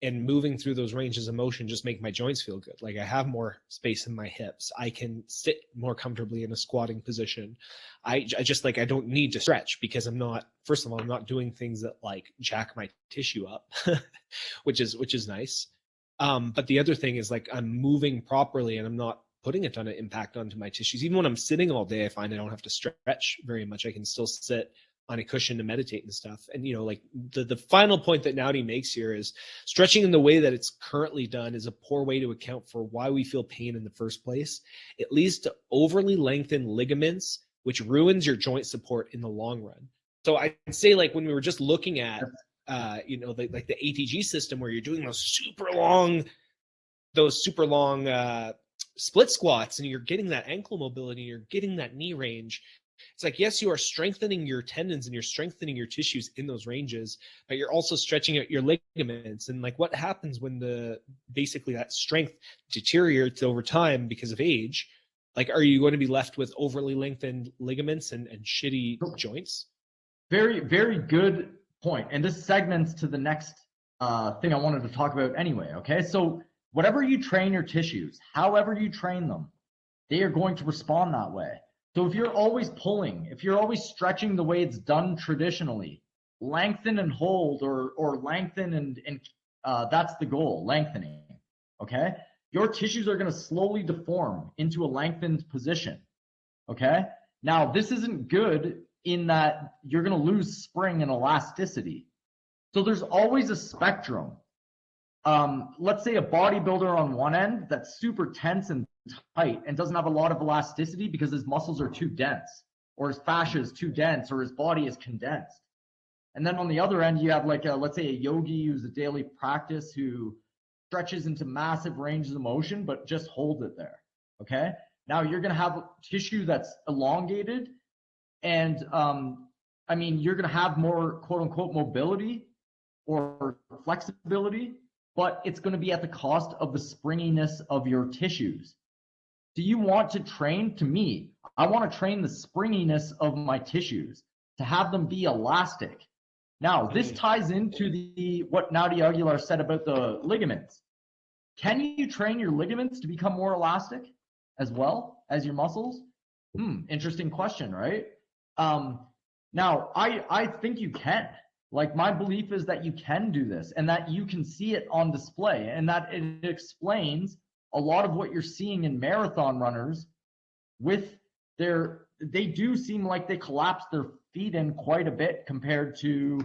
And moving through those ranges of motion just make my joints feel good. Like I have more space in my hips. I can sit more comfortably in a squatting position. I just like, I don't need to stretch because I'm not, first of all, I'm not doing things that like jack my tissue up, which is nice. But the other thing is like I'm moving properly and I'm not putting a ton of impact onto my tissues. Even when I'm sitting all day, I find I don't have to stretch very much. I can still sit on a cushion to meditate and stuff. And, you know, like the final point that Naudi makes here is stretching in the way that it's currently done is a poor way to account for why we feel pain in the first place. It leads to overly lengthened ligaments, which ruins your joint support in the long run. So I'd say like when we were just looking at, you know, like the ATG system where you're doing those super long split squats and you're getting that ankle mobility, you're getting that knee range. It's like, yes, you are strengthening your tendons and you're strengthening your tissues in those ranges, but you're also stretching out your ligaments. And like what happens when basically that strength deteriorates over time because of age? Like, are you going to be left with overly lengthened ligaments and shitty joints? Very, very good point. And this segments to the next thing I wanted to talk about anyway. Okay. So whatever you train your tissues, however you train them, they are going to respond that way. So if you're always pulling, if you're always stretching the way it's done traditionally, lengthen and hold or lengthen and that's the goal, lengthening, okay? Your tissues are going to slowly deform into a lengthened position, okay? Now, this isn't good in that you're going to lose spring and elasticity. So there's always a spectrum. Let's say a bodybuilder on one end that's super tense and tight and doesn't have a lot of elasticity because his muscles are too dense or his fascia is too dense or his body is condensed. And then on the other end, you have like let's say a yogi who's a daily practice who stretches into massive ranges of motion, but just holds it there. Okay. Now you're going to have tissue that's elongated and I mean, you're going to have more quote unquote mobility or flexibility, but it's going to be at the cost of the springiness of your tissues. Do you want to train? To me, I want to train the springiness of my tissues to have them be elastic. Now, this ties into what Naudi Aguilar said about the ligaments. Can you train your ligaments to become more elastic as well as your muscles? Interesting question, right? Now, I think you can. Like my belief is that you can do this and that you can see it on display and that it explains a lot of what you're seeing in marathon runners with they do seem like they collapse their feet in quite a bit compared to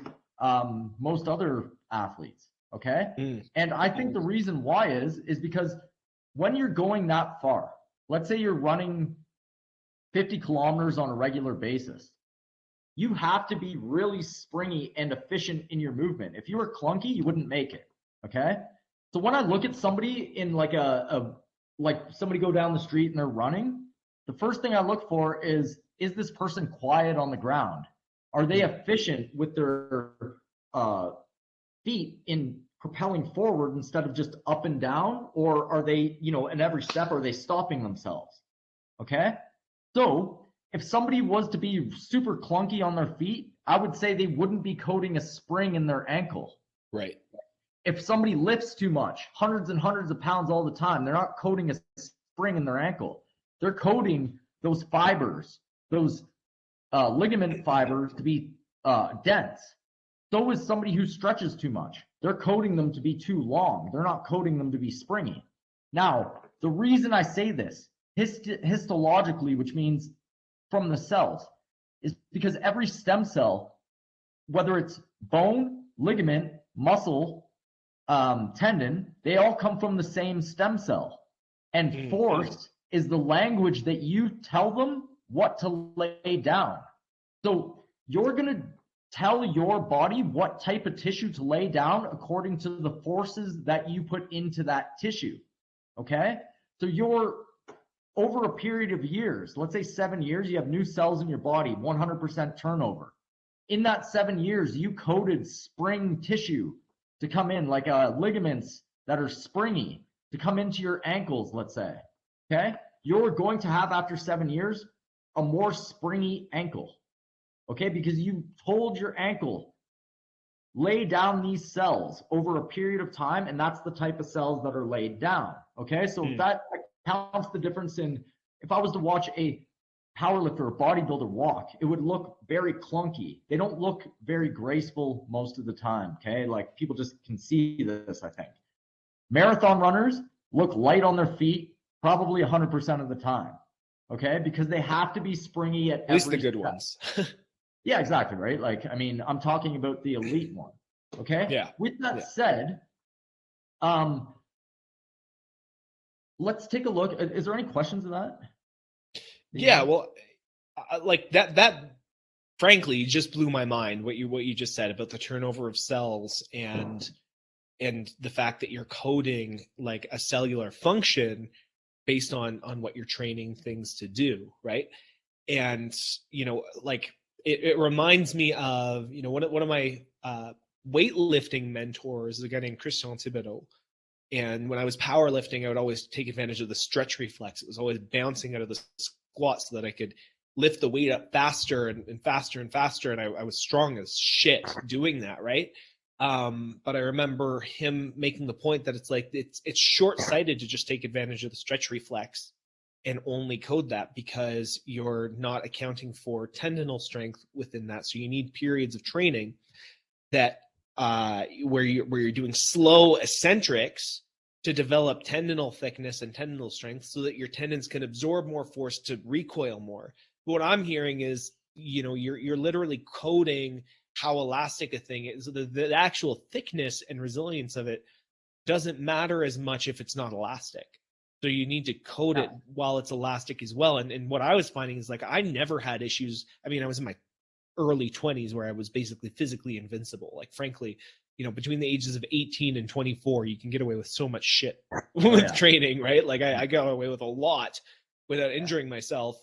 most other athletes. Okay. And I think the reason why is because when you're going that far, let's say you're running 50 kilometers on a regular basis, you have to be really springy and efficient in your movement. If you were clunky, you wouldn't make it. Okay. So when I look at somebody in like like somebody go down the street and they're running, the first thing I look for is this person quiet on the ground? Are they efficient with their feet in propelling forward instead of just up and down? Or are they, you know, in every step, are they stopping themselves? Okay. So if somebody was to be super clunky on their feet, I would say they wouldn't be coding a spring in their ankle. Right. If somebody lifts too much, hundreds and hundreds of pounds all the time, they're not coding a spring in their ankle. They're coding those fibers, those ligament fibers to be dense. So is somebody who stretches too much. They're coding them to be too long. They're not coding them to be springy. Now, the reason I say this histologically, which means from the cells, is because every stem cell, whether it's bone, ligament, muscle, tendon, they all come from the same stem cell. And force is the language that you tell them what to lay down. So you're going to tell your body what type of tissue to lay down according to the forces that you put into that tissue. Okay? So you're over a period of years, let's say 7 years, you have new cells in your body, 100% turnover. In that 7 years, you coded spring tissue to come in, like ligaments that are springy to come into your ankles, let's say. Okay? You're going to have, after 7 years, a more springy ankle, okay? Because you told your ankle, lay down these cells over a period of time, and that's the type of cells that are laid down, okay? So that accounts the difference in, if I was to watch a powerlifter or bodybuilder walk, it would look very clunky. They don't look very graceful most of the time, okay? Like, people just can see this, I think. Marathon runners look light on their feet probably 100% of the time, okay? Because they have to be springy at least every the good step. ones. Yeah, exactly, right? Like, I mean, I'm talking about the elite one, okay? Yeah. With that said, let's take a look. Is there any questions of that? Yeah, well, like that frankly just blew my mind, what you just said about the turnover of cells and the fact that you're coding like a cellular function based on what you're training things to do, right? And like it reminds me of one of my weightlifting mentors is a guy named Christian Thibodeau. And when I was powerlifting, I would always take advantage of the stretch reflex. It was always bouncing out of the squat so that I could lift the weight up faster and faster and faster. And I was strong as shit doing that, right? But I remember him making the point that it's like it's short-sighted to just take advantage of the stretch reflex and only code that, because you're not accounting for tendonal strength within that. So you need periods of training that where you're doing slow eccentrics to develop tendonal thickness and tendonal strength so that your tendons can absorb more force to recoil more. But what I'm hearing is, you're literally coding how elastic a thing is. The actual thickness and resilience of it doesn't matter as much if it's not elastic. So you need to code it while it's elastic as well. And what I was finding is, like, I never had issues. I mean, I was in my early 20s where I was basically physically invincible. Like, frankly, between the ages of 18 and 24, you can get away with so much shit with training, right? Like I got away with a lot without injuring myself.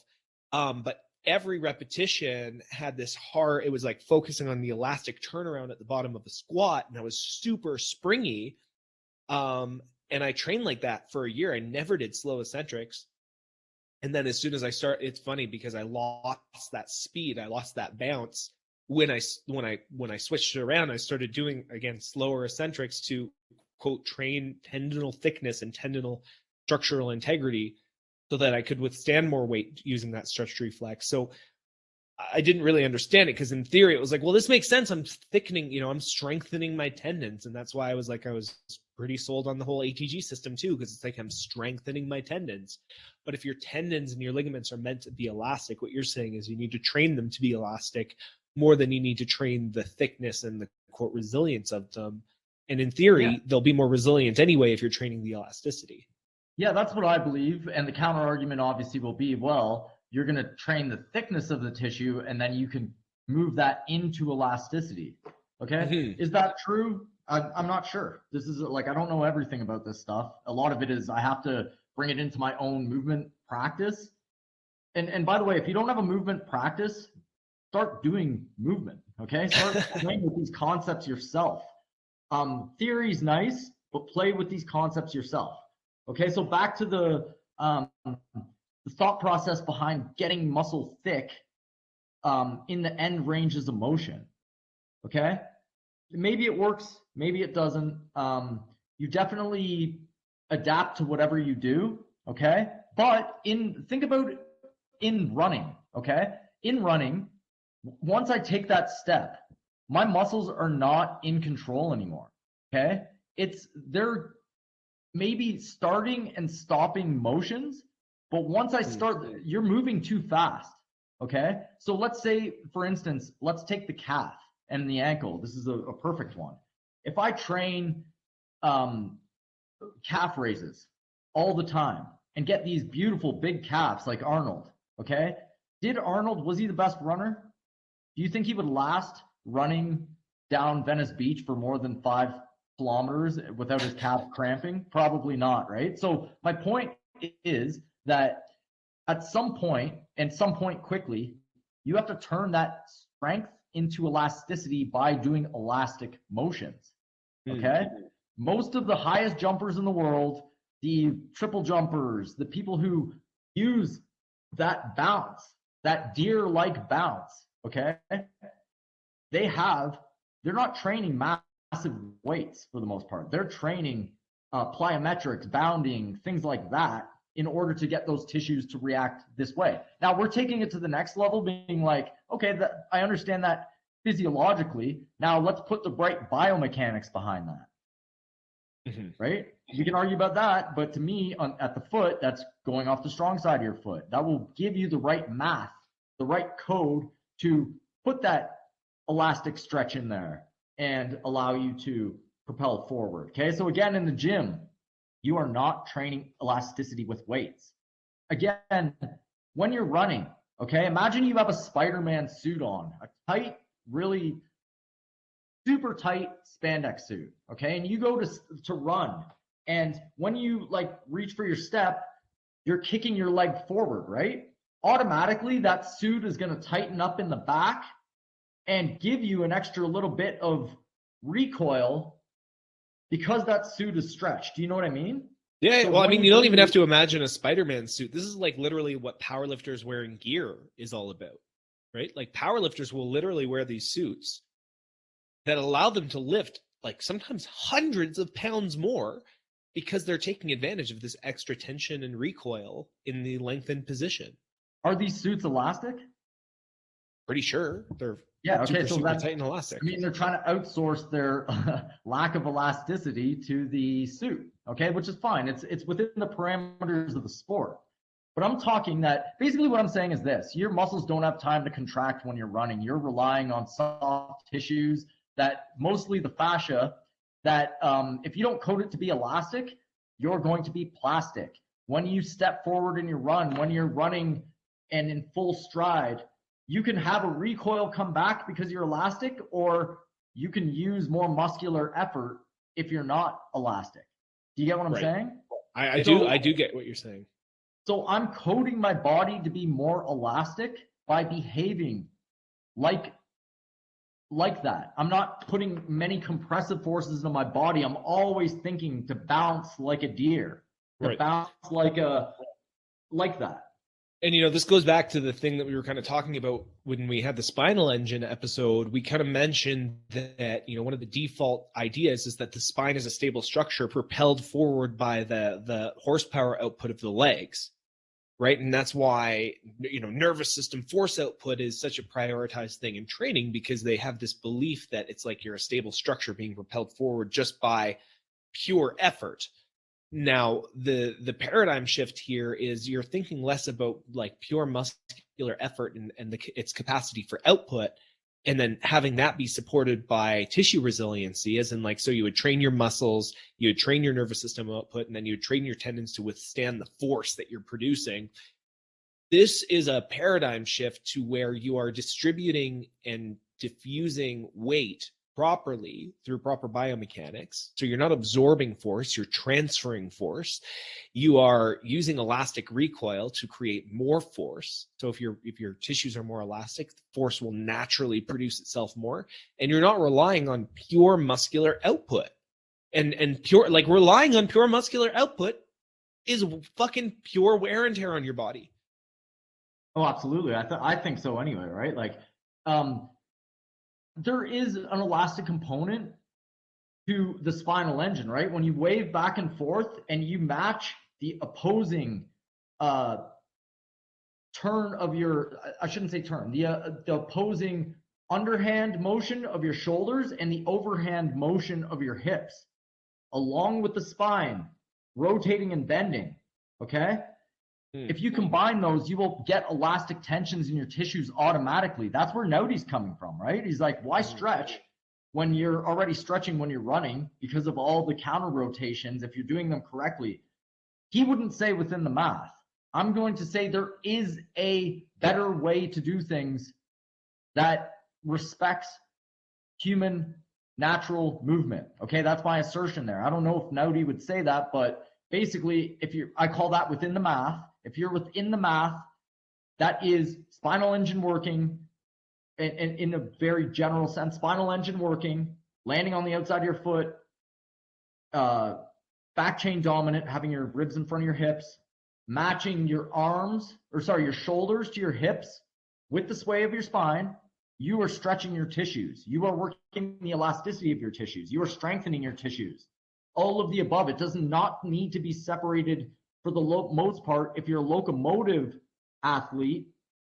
But every repetition had this hard, it was like focusing on the elastic turnaround at the bottom of the squat. And I was super springy. And I trained like that for a year. I never did slow eccentrics. And then as soon as it's funny because I lost that speed, I lost that bounce. When I switched it around, I started doing, again, slower eccentrics to, quote, train tendonal thickness and tendonal structural integrity so that I could withstand more weight using that stretch reflex. So I didn't really understand it, because in theory it was like, well, this makes sense. I'm thickening, I'm strengthening my tendons. And that's why I was pretty sold on the whole ATG system too, because it's like I'm strengthening my tendons. But if your tendons and your ligaments are meant to be elastic, what you're saying is you need to train them to be elastic more than you need to train the thickness and the, quote, resilience of them. And in theory, they'll be more resilient anyway if you're training the elasticity. Yeah, that's what I believe. And the counter argument obviously will be, well, you're going to train the thickness of the tissue and then you can move that into elasticity. Okay. Mm-hmm. Is that true? I'm not sure. This is like, I don't know everything about this stuff. A lot of it is I have to bring it into my own movement practice. And by the way, if you don't have a movement practice, start doing movement. Okay. Start playing with these concepts yourself. Theory's nice, but play with these concepts yourself. Okay. So back to the thought process behind getting muscle thick in the end ranges of motion. Okay. Maybe it works, maybe it doesn't. You definitely adapt to whatever you do. Okay. But think about in running. Okay. In running, once I take that step, my muscles are not in control anymore. Okay. They're maybe starting and stopping motions, but once I start, you're moving too fast. Okay. So let's say, for instance, let's take the calf and the ankle. This is a perfect one. If I train calf raises all the time and get these beautiful big calves like Arnold, okay? Was he the best runner? Do you think he would last running down Venice Beach for more than 5 kilometers without his calf cramping? Probably not, right? So my point is that at some point, and some point quickly, you have to turn that strength into elasticity by doing elastic motions, okay? Most of the highest jumpers in the world, the triple jumpers, the people who use that bounce, that deer-like bounce, okay? They're not training massive weights for the most part. They're training plyometrics, bounding, things like that in order to get those tissues to react this way. Now we're taking it to the next level, being like, okay, I understand that physiologically. Now let's put the right biomechanics behind that, right? You can argue about that, but to me, at the foot, that's going off the strong side of your foot. That will give you the right math, the right code to put that elastic stretch in there and allow you to propel forward. Okay, so again, in the gym, you are not training elasticity with weights. Again, when you're running, okay, imagine you have a Spider-Man suit on, a tight, really super tight spandex suit, okay, and you go to run, and when you like reach for your step, you're kicking your leg forward, right? Automatically, that suit is going to tighten up in the back and give you an extra little bit of recoil because that suit is stretched. Do you know what I mean? Yeah, well, I mean, you don't even have to imagine a Spider-Man suit. This is like literally what powerlifters wearing gear is all about, right? Like powerlifters will literally wear these suits that allow them to lift like sometimes hundreds of pounds more because they're taking advantage of this extra tension and recoil in the lengthened position. Are these suits elastic? Pretty sure they're okay, so super tight and elastic. I mean, they're trying to outsource their lack of elasticity to the suit, okay, which is fine. It's within the parameters of the sport. But I'm talking that basically what I'm saying is this: your muscles don't have time to contract when you're running. You're relying on soft tissues, that mostly the fascia, that if you don't code it to be elastic, you're going to be plastic. When you step forward in your run, when you're running and in full stride, you can have a recoil come back because you're elastic, or you can use more muscular effort if you're not elastic. Do you get what I'm saying? I do get what you're saying. So I'm coding my body to be more elastic by behaving like that. I'm not putting many compressive forces into my body. I'm always thinking to bounce like a deer, to bounce like that. And, you know, this goes back to the thing that we were kind of talking about when we had the spinal engine episode. We kind of mentioned that, you know, one of the default ideas is that the spine is a stable structure propelled forward by the horsepower output of the legs, right? And that's why, you know, nervous system force output is such a prioritized thing in training, because they have this belief that it's like you're a stable structure being propelled forward just by pure effort. Now, the paradigm shift here is you're thinking less about like pure muscular effort and its capacity for output, and then having that be supported by tissue resiliency, as in like, so you would train your muscles, you would train your nervous system output, and then you would train your tendons to withstand the force that you're producing. This is a paradigm shift to where you are distributing and diffusing weight properly through proper biomechanics. So you're not absorbing force, you're transferring force. You are using elastic recoil to create more force. So if your tissues are more elastic, the force will naturally produce itself more. And you're not relying on pure muscular output. And pure, like, relying on pure muscular output is fucking pure wear and tear on your body. Oh, absolutely. I think so anyway, right? Like, there is an elastic component to the spinal engine, right? When you wave back and forth and you match the opposing turn of your, I shouldn't say turn, the opposing underhand motion of your shoulders and the overhand motion of your hips, along with the spine rotating and bending, okay? If you combine those, you will get elastic tensions in your tissues automatically. That's where Naughty's coming from, right? He's like, why stretch when you're already stretching when you're running because of all the counter rotations if you're doing them correctly? He wouldn't say within the math. I'm going to say there is a better way to do things that respects human natural movement. Okay, that's my assertion there. I don't know if Naughty would say that, but basically, I call that within the math. If you're within the math, that is spinal engine working, and in a very general sense, spinal engine working, landing on the outside of your foot, back chain dominant, having your ribs in front of your hips, matching your shoulders to your hips with the sway of your spine, you are stretching your tissues. You are working the elasticity of your tissues. You are strengthening your tissues. All of the above. It does not need to be separated for the most part. If you're a locomotive athlete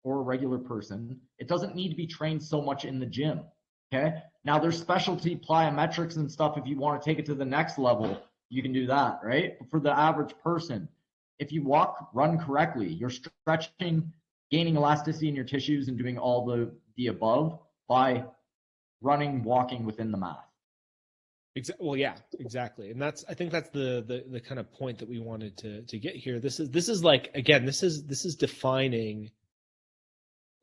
or a regular person, it doesn't need to be trained so much in the gym. Okay. Now there's specialty plyometrics and stuff. If you want to take it to the next level, you can do that, right? But for the average person, if you walk, run correctly, you're stretching, gaining elasticity in your tissues, and doing all the above by running, walking within the math. Well, yeah, exactly. And I think that's the kind of point that we wanted to get here. This is like, again, this is defining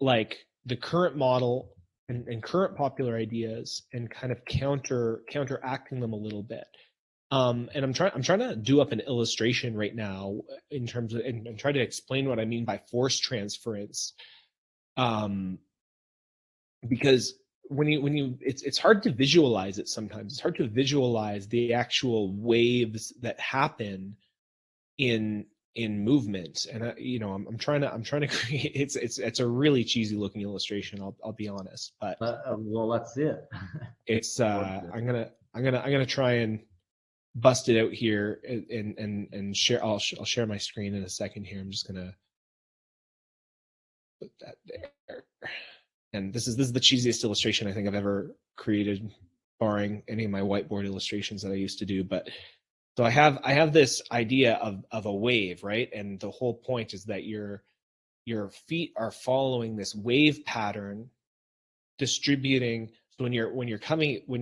like the current model and current popular ideas and kind of counteracting them a little bit. And I'm trying to do up an illustration right now in terms of, and try to explain what I mean by force transference. Because it's hard to visualize it sometimes. It's hard to visualize the actual waves that happen in movement. And I'm trying to create, it's a really cheesy looking illustration. I'll be honest, but well, let's see it. It's I'm gonna try and bust it out here and share. I'll share my screen in a second here. I'm just gonna put that there. And this is the cheesiest illustration I think I've ever created, barring any of my whiteboard illustrations that I used to do. But so I have this idea of a wave, right? And the whole point is that your feet are following this wave pattern, distributing. So when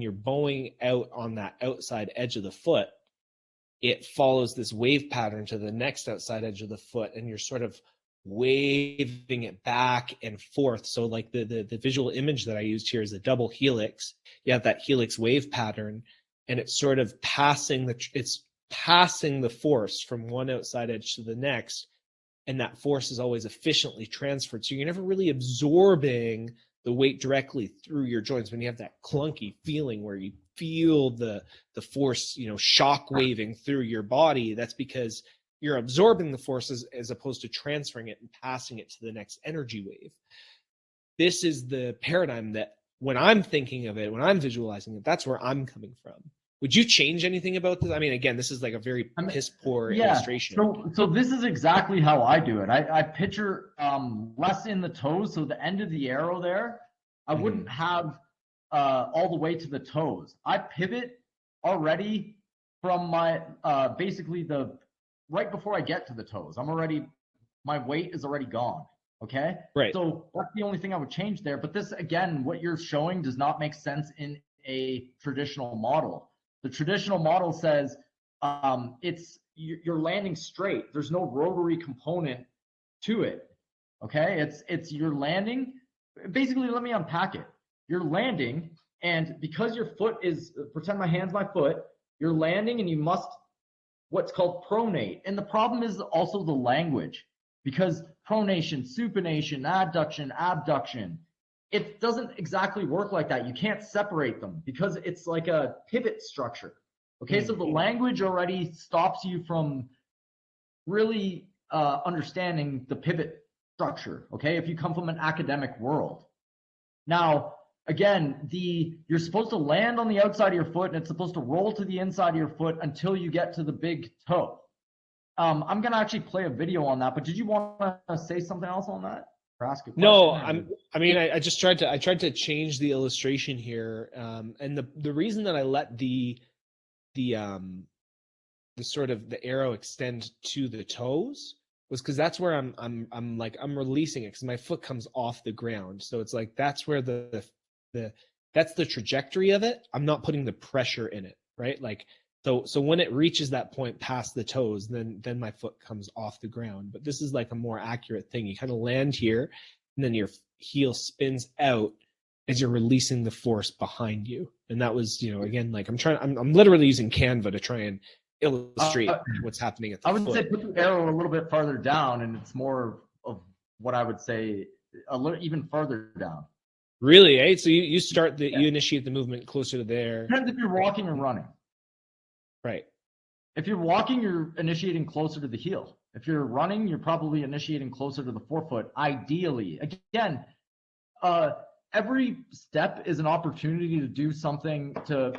you're bowing out on that outside edge of the foot, it follows this wave pattern to the next outside edge of the foot, and you're sort of waving it back and forth. So like the visual image that I used here is a double helix. You have that helix wave pattern, and it's sort of passing the force from one outside edge to the next, and that force is always efficiently transferred. So you're never really absorbing the weight directly through your joints. When you have that clunky feeling where you feel the force, shock waving through your body, that's because you're absorbing the forces as opposed to transferring it and passing it to the next energy wave. This is the paradigm that when I'm thinking of it, when I'm visualizing it, that's where I'm coming from. Would you change anything about this? I mean, again, this is like a very piss poor illustration. So this is exactly how I do it. I picture less in the toes. So the end of the arrow there, I wouldn't have all the way to the toes. I pivot already from my basically right before I get to the toes. My weight is already gone. Okay. Right. So that's the only thing I would change there. But this, again, what you're showing does not make sense in a traditional model. The traditional model says you're landing straight. There's no rotary component to it. Okay. It's you're landing. Basically, let me unpack it. You're landing, and because your foot is, pretend my hand's my foot, you're landing, and you must what's called pronate. And the problem is also the language, because pronation, supination, adduction, abduction, it doesn't exactly work like that. You can't separate them because it's like a pivot structure. Okay, so the language already stops you from really understanding the pivot structure. Okay, if you come from an academic world. Now, again, you're supposed to land on the outside of your foot, and it's supposed to roll to the inside of your foot until you get to the big toe. I'm gonna actually play a video on that, but did you want to say something else on that? Or ask a question? No, I just tried to change the illustration here, and the reason that I let the sort of the arrow extend to the toes was because that's where I'm releasing it, because my foot comes off the ground. So it's like that's where that's the trajectory of it. I'm not putting the pressure in it, right? Like so when it reaches that point past the toes, then my foot comes off the ground. But this is like a more accurate thing. You kind of land here, and then your heel spins out as you're releasing the force behind you. And that was, again, like I'm literally using Canva to try and illustrate what's happening at the foot. I would say put the arrow a little bit farther down, and it's more of what I would say a little even further down. Really, eh? So you start you initiate the movement closer to there. Depends if you're walking or running. Right. If you're walking, you're initiating closer to the heel. If you're running, you're probably initiating closer to the forefoot, ideally. Again, every step is an opportunity to do something, to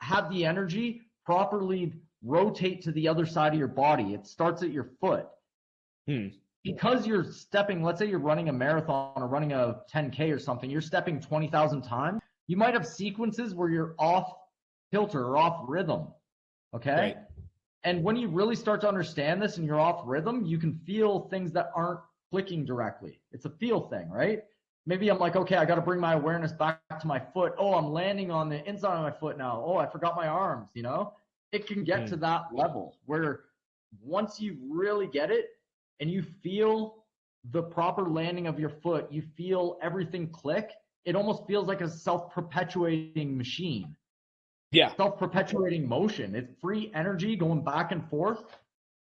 have the energy properly rotate to the other side of your body. It starts at your foot. Because you're stepping, let's say you're running a marathon or running a 10K or something, you're stepping 20,000 times. You might have sequences where you're off kilter or off rhythm. Okay. Right. And when you really start to understand this and you're off rhythm, you can feel things that aren't clicking directly. It's a feel thing, right? Maybe I'm like, okay, I got to bring my awareness back to my foot. Oh, I'm landing on the inside of my foot now. Oh, I forgot my arms, you know? It can get to that level where once you really get it and you feel the proper landing of your foot, you feel everything click. It almost feels like a self-perpetuating machine. Yeah. Self-perpetuating motion. It's free energy going back and forth.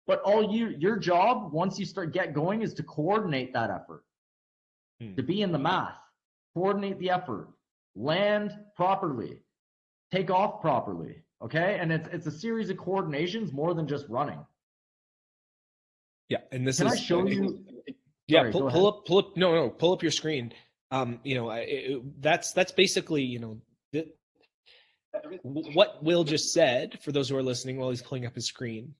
But your job, once you get going, is to coordinate that effort. To be in the math, coordinate the effort, land properly, take off properly. Okay. And it's a series of coordinations more than just running. Yeah. And this Can I show you? Yeah. Sorry, pull up. No, pull up your screen. That's basically, what Will just said, for those who are listening while he's pulling up his screen,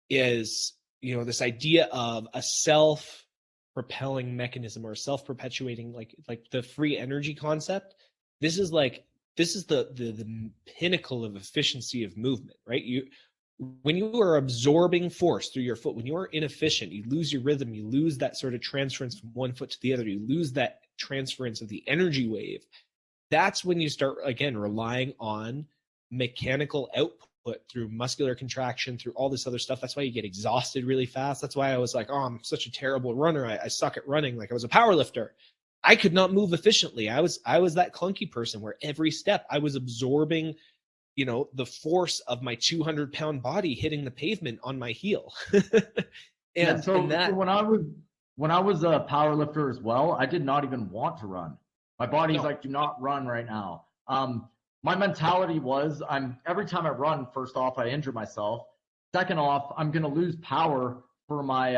is, this idea of a self-propelling mechanism or a self-perpetuating, like the free energy concept. This is the pinnacle of efficiency of movement, right? When you are absorbing force through your foot, when you are inefficient, you lose your rhythm, you lose that sort of transference from one foot to the other, you lose that transference of the energy wave. That's when you start, again, relying on mechanical output through muscular contraction, through all this other stuff. That's why you get exhausted really fast. That's why I was like, oh, I'm such a terrible runner. I suck at running. Like, I was a power lifter. I could not move efficiently. I was that clunky person where every step I was absorbing, the force of my 200-pound body hitting the pavement on my heel. So when I was a power lifter as well, I did not even want to run. My body's like, do not run right now. My mentality was, every time I run, first off, I injure myself. Second off, I'm going to lose power for my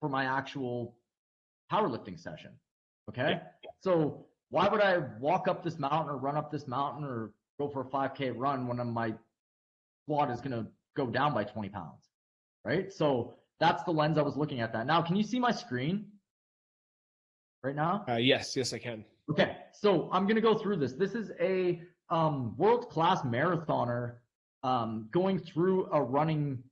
actual powerlifting session. Okay. Yeah. So why would I walk up this mountain or run up this mountain or go for a 5K run when my squat is going to go down by 20 pounds? Right. So that's the lens I was looking at that. Now, can you see my screen right now? Yes, I can. Okay. So I'm going to go through this. This is a world-class marathoner going through a running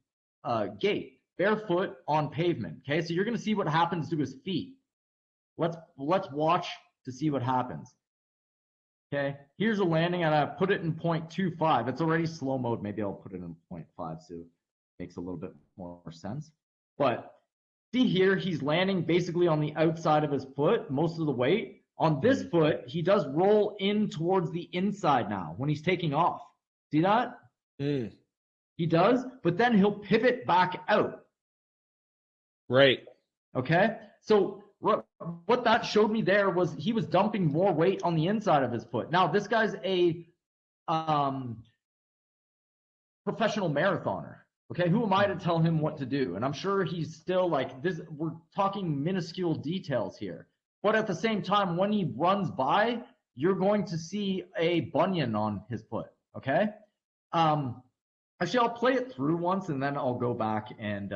gait, barefoot on pavement. Okay. So you're going to see what happens to his feet. Let's watch to see what happens. Okay, here's a landing, and I put it in 0.25. It's already slow mode. Maybe I'll put it in 0.5 so it makes a little bit more sense. But see here, he's landing basically on the outside of his foot, most of the weight. On this foot, he does roll in towards the inside now when he's taking off. See that? He does, but then he'll pivot back out. Right. Okay, so what that showed me there was he was dumping more weight on the inside of his foot. Now, this guy's a professional marathoner. Okay, who am I to tell him what to do? And I'm sure he's still like this. We're talking minuscule details here. But at the same time, when he runs by, you're going to see a bunion on his foot. Okay. Actually, I'll play it through once and then I'll go back and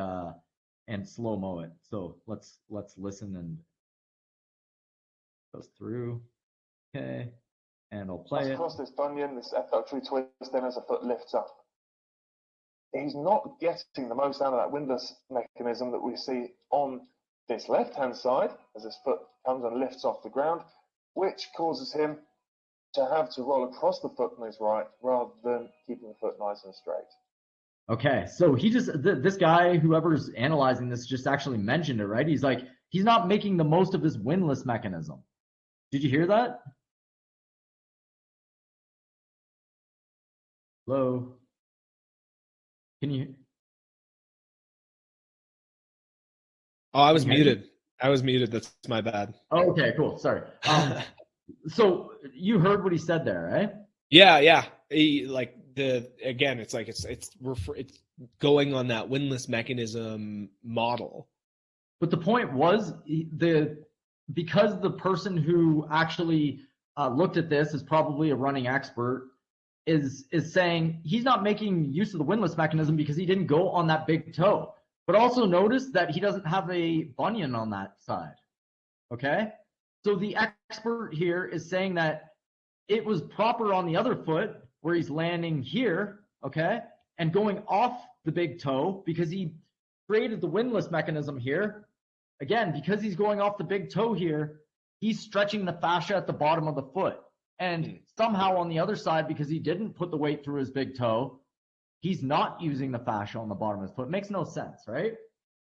slow-mo it. So let's listen and goes through. Okay. And I'll play it. Across this bunion, this abductory twist, then as the foot lifts up. He's not getting the most out of that windlass mechanism that we see on this left-hand side as his foot comes and lifts off the ground, which causes him to have to roll across the foot on his right rather than keeping the foot nice and straight. Okay, so this guy, whoever's analyzing this, just actually mentioned it, right? He's like, he's not making the most of his windlass mechanism. Did you hear that? Hello? Can you? Oh, I was muted. That's my bad. Oh, okay, cool. Sorry. So you heard what he said there, right? Yeah. It's going on that windlass mechanism model. But the point was because the person who actually looked at this is probably a running expert, is saying he's not making use of the windlass mechanism because he didn't go on that big toe. But also notice that he doesn't have a bunion on that side. Okay? So the expert here is saying that it was proper on the other foot where he's landing here, okay, and going off the big toe because he created the windlass mechanism here. Again, because he's going off the big toe here, he's stretching the fascia at the bottom of the foot. And somehow on the other side, because he didn't put the weight through his big toe, he's not using the fascia on the bottom of his foot. It makes no sense, right?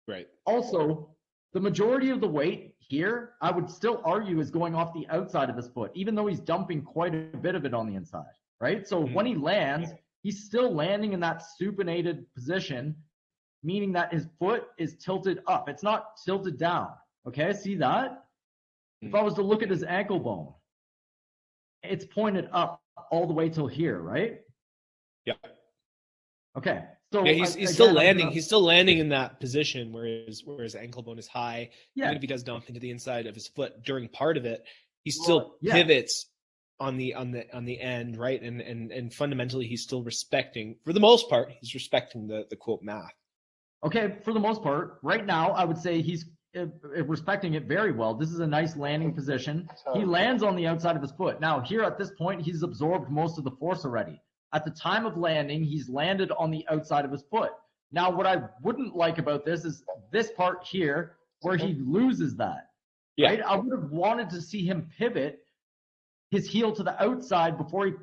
Right. Also, the majority of the weight here, I would still argue, is going off the outside of his foot, even though he's dumping quite a bit of it on the inside, right? So when he lands, he's still landing in that supinated position, meaning that his foot is tilted up. It's not tilted down, okay? See that? If I was to look at his ankle bone, it's pointed up all the way till here, right? Yeah. Okay. So yeah, he's still landing. He's still landing in that position where his ankle bone is high. Yeah. Even if he does dump into the inside of his foot during part of it, he still pivots on the end, right? And fundamentally, he's still respecting, for the most part, he's respecting the quote math. Okay, for the most part, right now, I would say he's respecting it very well. This is a nice landing position. He lands on the outside of his foot. Now, here at this point, he's absorbed most of the force already. At the time of landing, he's landed on the outside of his foot. Now, what I wouldn't like about this is this part here where he loses that. Yeah. Right? I would have wanted to see him pivot his heel to the outside before he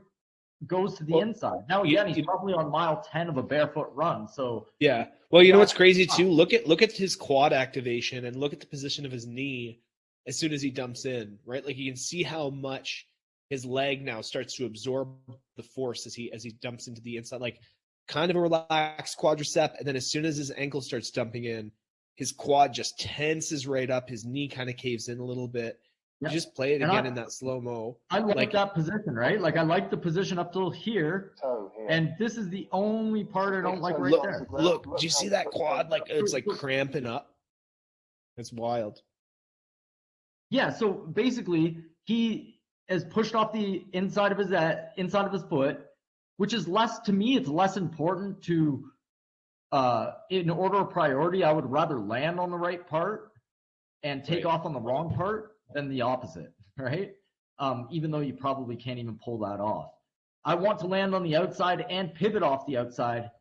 goes to the inside. Now, again, he's probably on mile 10 of a barefoot run. So yeah. Well, you know what's crazy too? Look at his quad activation and look at the position of his knee as soon as he dumps in, right? Like you can see how much his leg now starts to absorb the force as he dumps into the inside, like kind of a relaxed quadricep. And then as soon as his ankle starts dumping in, his quad just tenses right up. His knee kind of caves in a little bit. You just play it again in that slow-mo. I like that position, right? Like I like the position up till here. And this is the only part I don't like right there. Look, do you see that quad? Like it's like cramping up. It's wild. Yeah, so basically he is pushed off the inside of his foot, which is less, to me, it's less important to in order of priority, I would rather land on the right part and take off on the wrong part than the opposite, right? Even though you probably can't even pull that off. I want to land on the outside and pivot off the outside.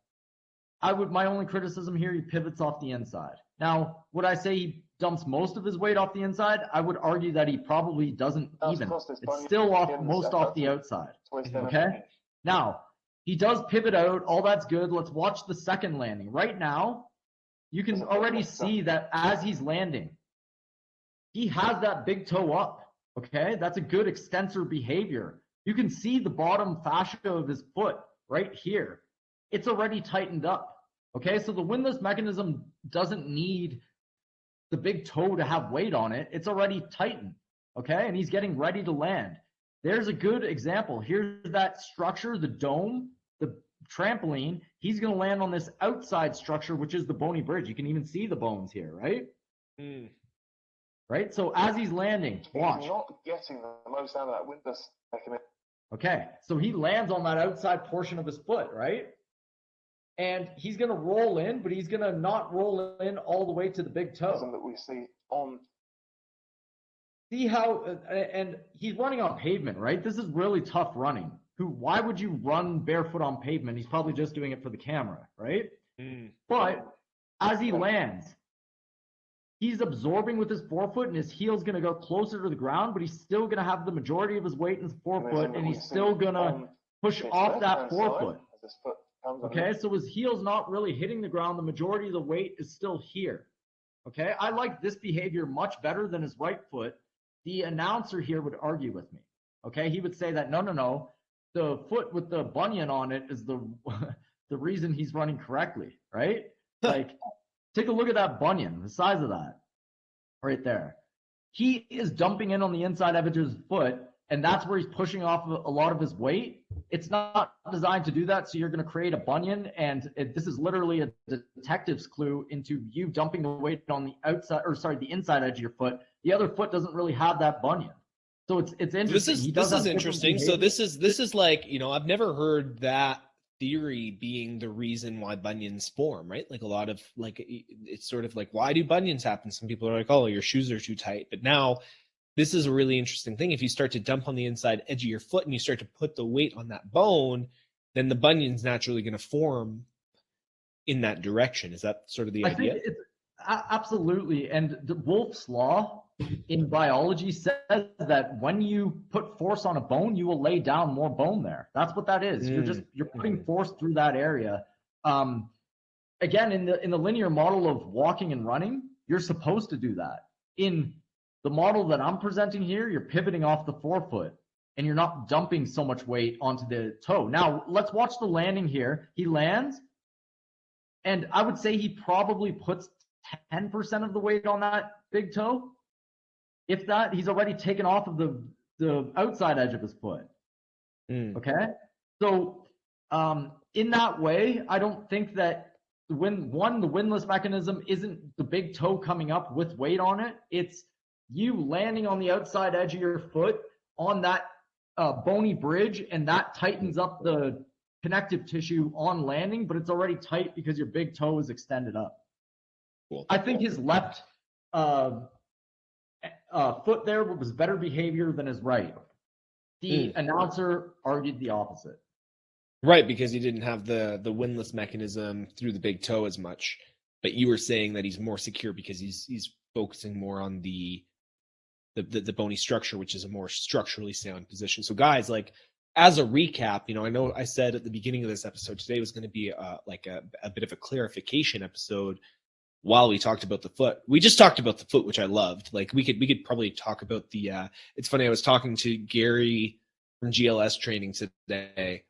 My only criticism here, he pivots off the inside. Now, would I say he dumps most of his weight off the inside? I would argue that he probably doesn't even. It's still most off the outside, okay? Now, he does pivot out. All that's good. Let's watch the second landing. Right now, you can already see that as he's landing, he has that big toe up, okay? That's a good extensor behavior. You can see the bottom fascia of his foot right here. It's already tightened up, okay? So the windlass mechanism doesn't need the big toe to have weight on it. It's already tightened, okay? And he's getting ready to land. There's a good example. Here's that structure, the dome, the trampoline. He's going to land on this outside structure, which is the bony bridge. You can even see the bones here, right? Right? So as he's landing, watch. He's not getting the most out of that windlass mechanism. Okay, so he lands on that outside portion of his foot, right? And he's going to roll in, but he's going to not roll in all the way to the big toe. That we see on. See how, and he's running on pavement, right? This is really tough running. Why would you run barefoot on pavement? He's probably just doing it for the camera, right? But as he lands, he's absorbing with his forefoot, and his heel's going to go closer to the ground, but he's still going to have the majority of his weight in his forefoot, and he's still going to push off that forefoot. Okay, so his heel's not really hitting the ground. The majority of the weight is still here. Okay, I like this behavior much better than his right foot. The announcer here would argue with me. Okay, he would say that, no, the foot with the bunion on it is the reason he's running correctly, right? Like, take a look at that bunion, the size of that right there. He is dumping in on the inside edge of his foot, and that's where he's pushing off a lot of his weight. It's not designed to do that. So you're going to create a bunion, and this is literally a detective's clue into you dumping the weight on the outside, or sorry, the inside edge of your foot. The other foot doesn't really have that bunion. So it's interesting. This is interesting. So this is like, you know, I've never heard that theory being the reason why bunions form, right? Like a lot of like, it's sort of like, why do bunions happen? Some people are like, oh, your shoes are too tight. But now this is a really interesting thing. If you start to dump on the inside edge of your foot and you start to put the weight on that bone, then the bunion's naturally going to form in that direction. Is that sort of the idea? I think it's absolutely. And the Wolff's law in biology says that when you put force on a bone, you will lay down more bone there. That's what that is. You're putting force through that area. Again, in the linear model of walking and running, you're supposed to do that. In the model that I'm presenting here, you're pivoting off the forefoot and you're not dumping so much weight onto the toe. Now, let's watch the landing here. He lands, and I would say he probably puts 10% of the weight on that big toe. If that, he's already taken off of the outside edge of his foot. Okay? So in that way, I don't think that the windlass mechanism isn't the big toe coming up with weight on it. It's you landing on the outside edge of your foot on that bony bridge, and that tightens up the connective tissue on landing, but it's already tight because your big toe is extended up. Cool. I think his left foot there was better behavior than his right. The announcer argued the opposite. Right, because he didn't have the windlass mechanism through the big toe as much. But you were saying that he's more secure because he's focusing more on the bony structure, which is a more structurally sound position. So guys, like, as a recap, you know, I know I said at the beginning of this episode, today was going to be like a bit of a clarification episode. While we talked about the foot, we just talked about the foot, which I loved. Like we could probably talk about the. It's funny. I was talking to Gary from GLS training today,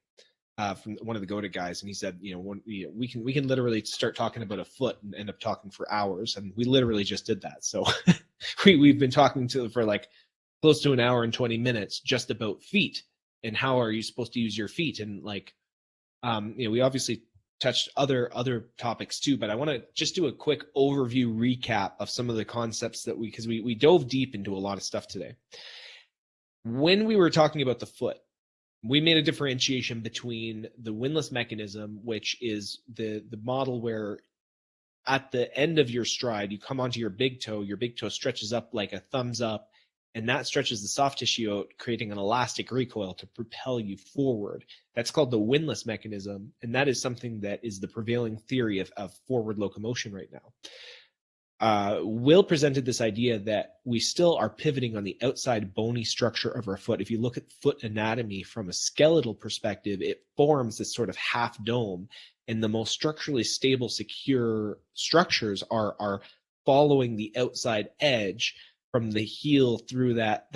from one of the GOATA guys, and he said, you know, we can literally start talking about a foot and end up talking for hours, and we literally just did that. So we've been talking for like close to an hour and 20 minutes just about feet and how are you supposed to use your feet, and like, you know, we obviously touched other topics too, but I want to just do a quick overview recap of some of the concepts that because we dove deep into a lot of stuff today. When we were talking about the foot, we made a differentiation between the windlass mechanism, which is the model where at the end of your stride, you come onto your big toe stretches up like a thumbs up, and that stretches the soft tissue out, creating an elastic recoil to propel you forward. That's called the windlass mechanism, and that is something that is the prevailing theory of forward locomotion right now. Will presented this idea that we still are pivoting on the outside bony structure of our foot. If you look at foot anatomy from a skeletal perspective, it forms this sort of half dome, and the most structurally stable, secure structures are following the outside edge from the heel through that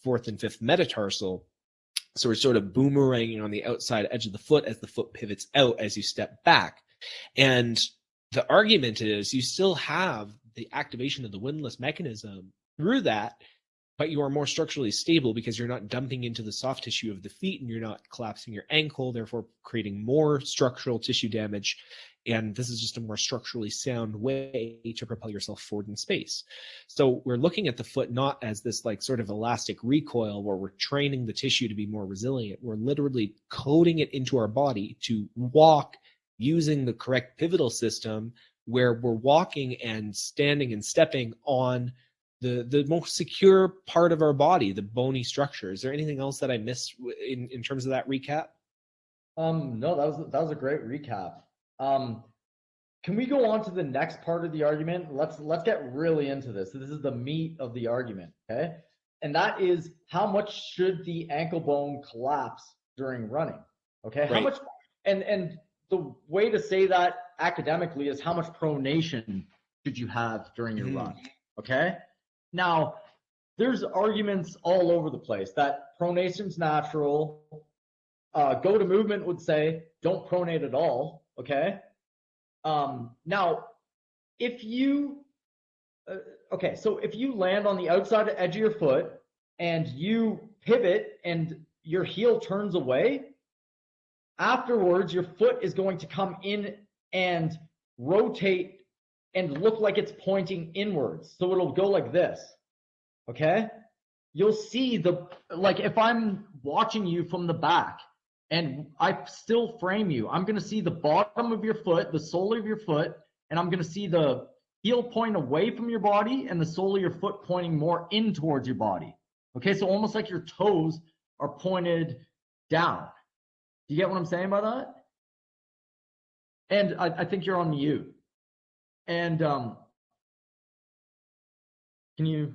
fourth and fifth metatarsal. So we're sort of boomeranging on the outside edge of the foot as the foot pivots out as you step back. And the argument is you still have the activation of the windlass mechanism through that, but you are more structurally stable because you're not dumping into the soft tissue of the feet and you're not collapsing your ankle, therefore creating more structural tissue damage. And this is just a more structurally sound way to propel yourself forward in space. So we're looking at the foot not as this like sort of elastic recoil where we're training the tissue to be more resilient. We're literally coding it into our body to walk using the correct pivotal system, where we're walking and standing and stepping on the most secure part of our body, the bony structure. Is there anything else that I missed in terms of that recap? No, that was a great recap. Can we go on to the next part of the argument? Let's get really into this. So this is the meat of the argument, okay? And that is, how much should the ankle bone collapse during running? Okay, right. How much? And the way to say that academically is how much pronation should you have during your run? Okay. Now, there's arguments all over the place that pronation's natural. GOATA movement would say don't pronate at all. Okay. Now, if you so if you land on the outside edge of your foot and you pivot and your heel turns away, Afterwards, your foot is going to come in and rotate and look like it's pointing inwards. So it'll go like this, okay? You'll see like if I'm watching you from the back and I still frame you, I'm gonna see the bottom of your foot, the sole of your foot, and I'm gonna see the heel point away from your body and the sole of your foot pointing more in towards your body. Okay, so almost like your toes are pointed down. Do you get what I'm saying by that? And I think you're on mute. And can you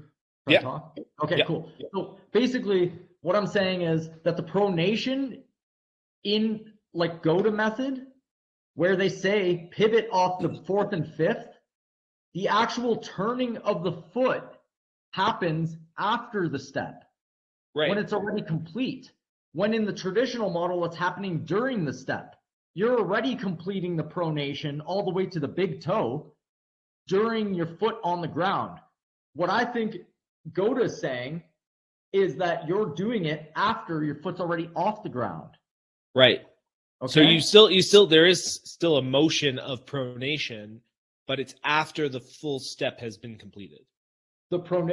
talk? Okay, cool. So basically what I'm saying is that the pronation in like go-to method, where they say pivot off the 4th and 5th, the actual turning of the foot happens after the step, right? When it's already complete. When in the traditional model, it's happening during the step. You're already completing the pronation all the way to the big toe during your foot on the ground. What I think Goda is saying is that you're doing it after your foot's already off the ground. Right. Okay. So you still there is still a motion of pronation, but it's after the full step has been completed.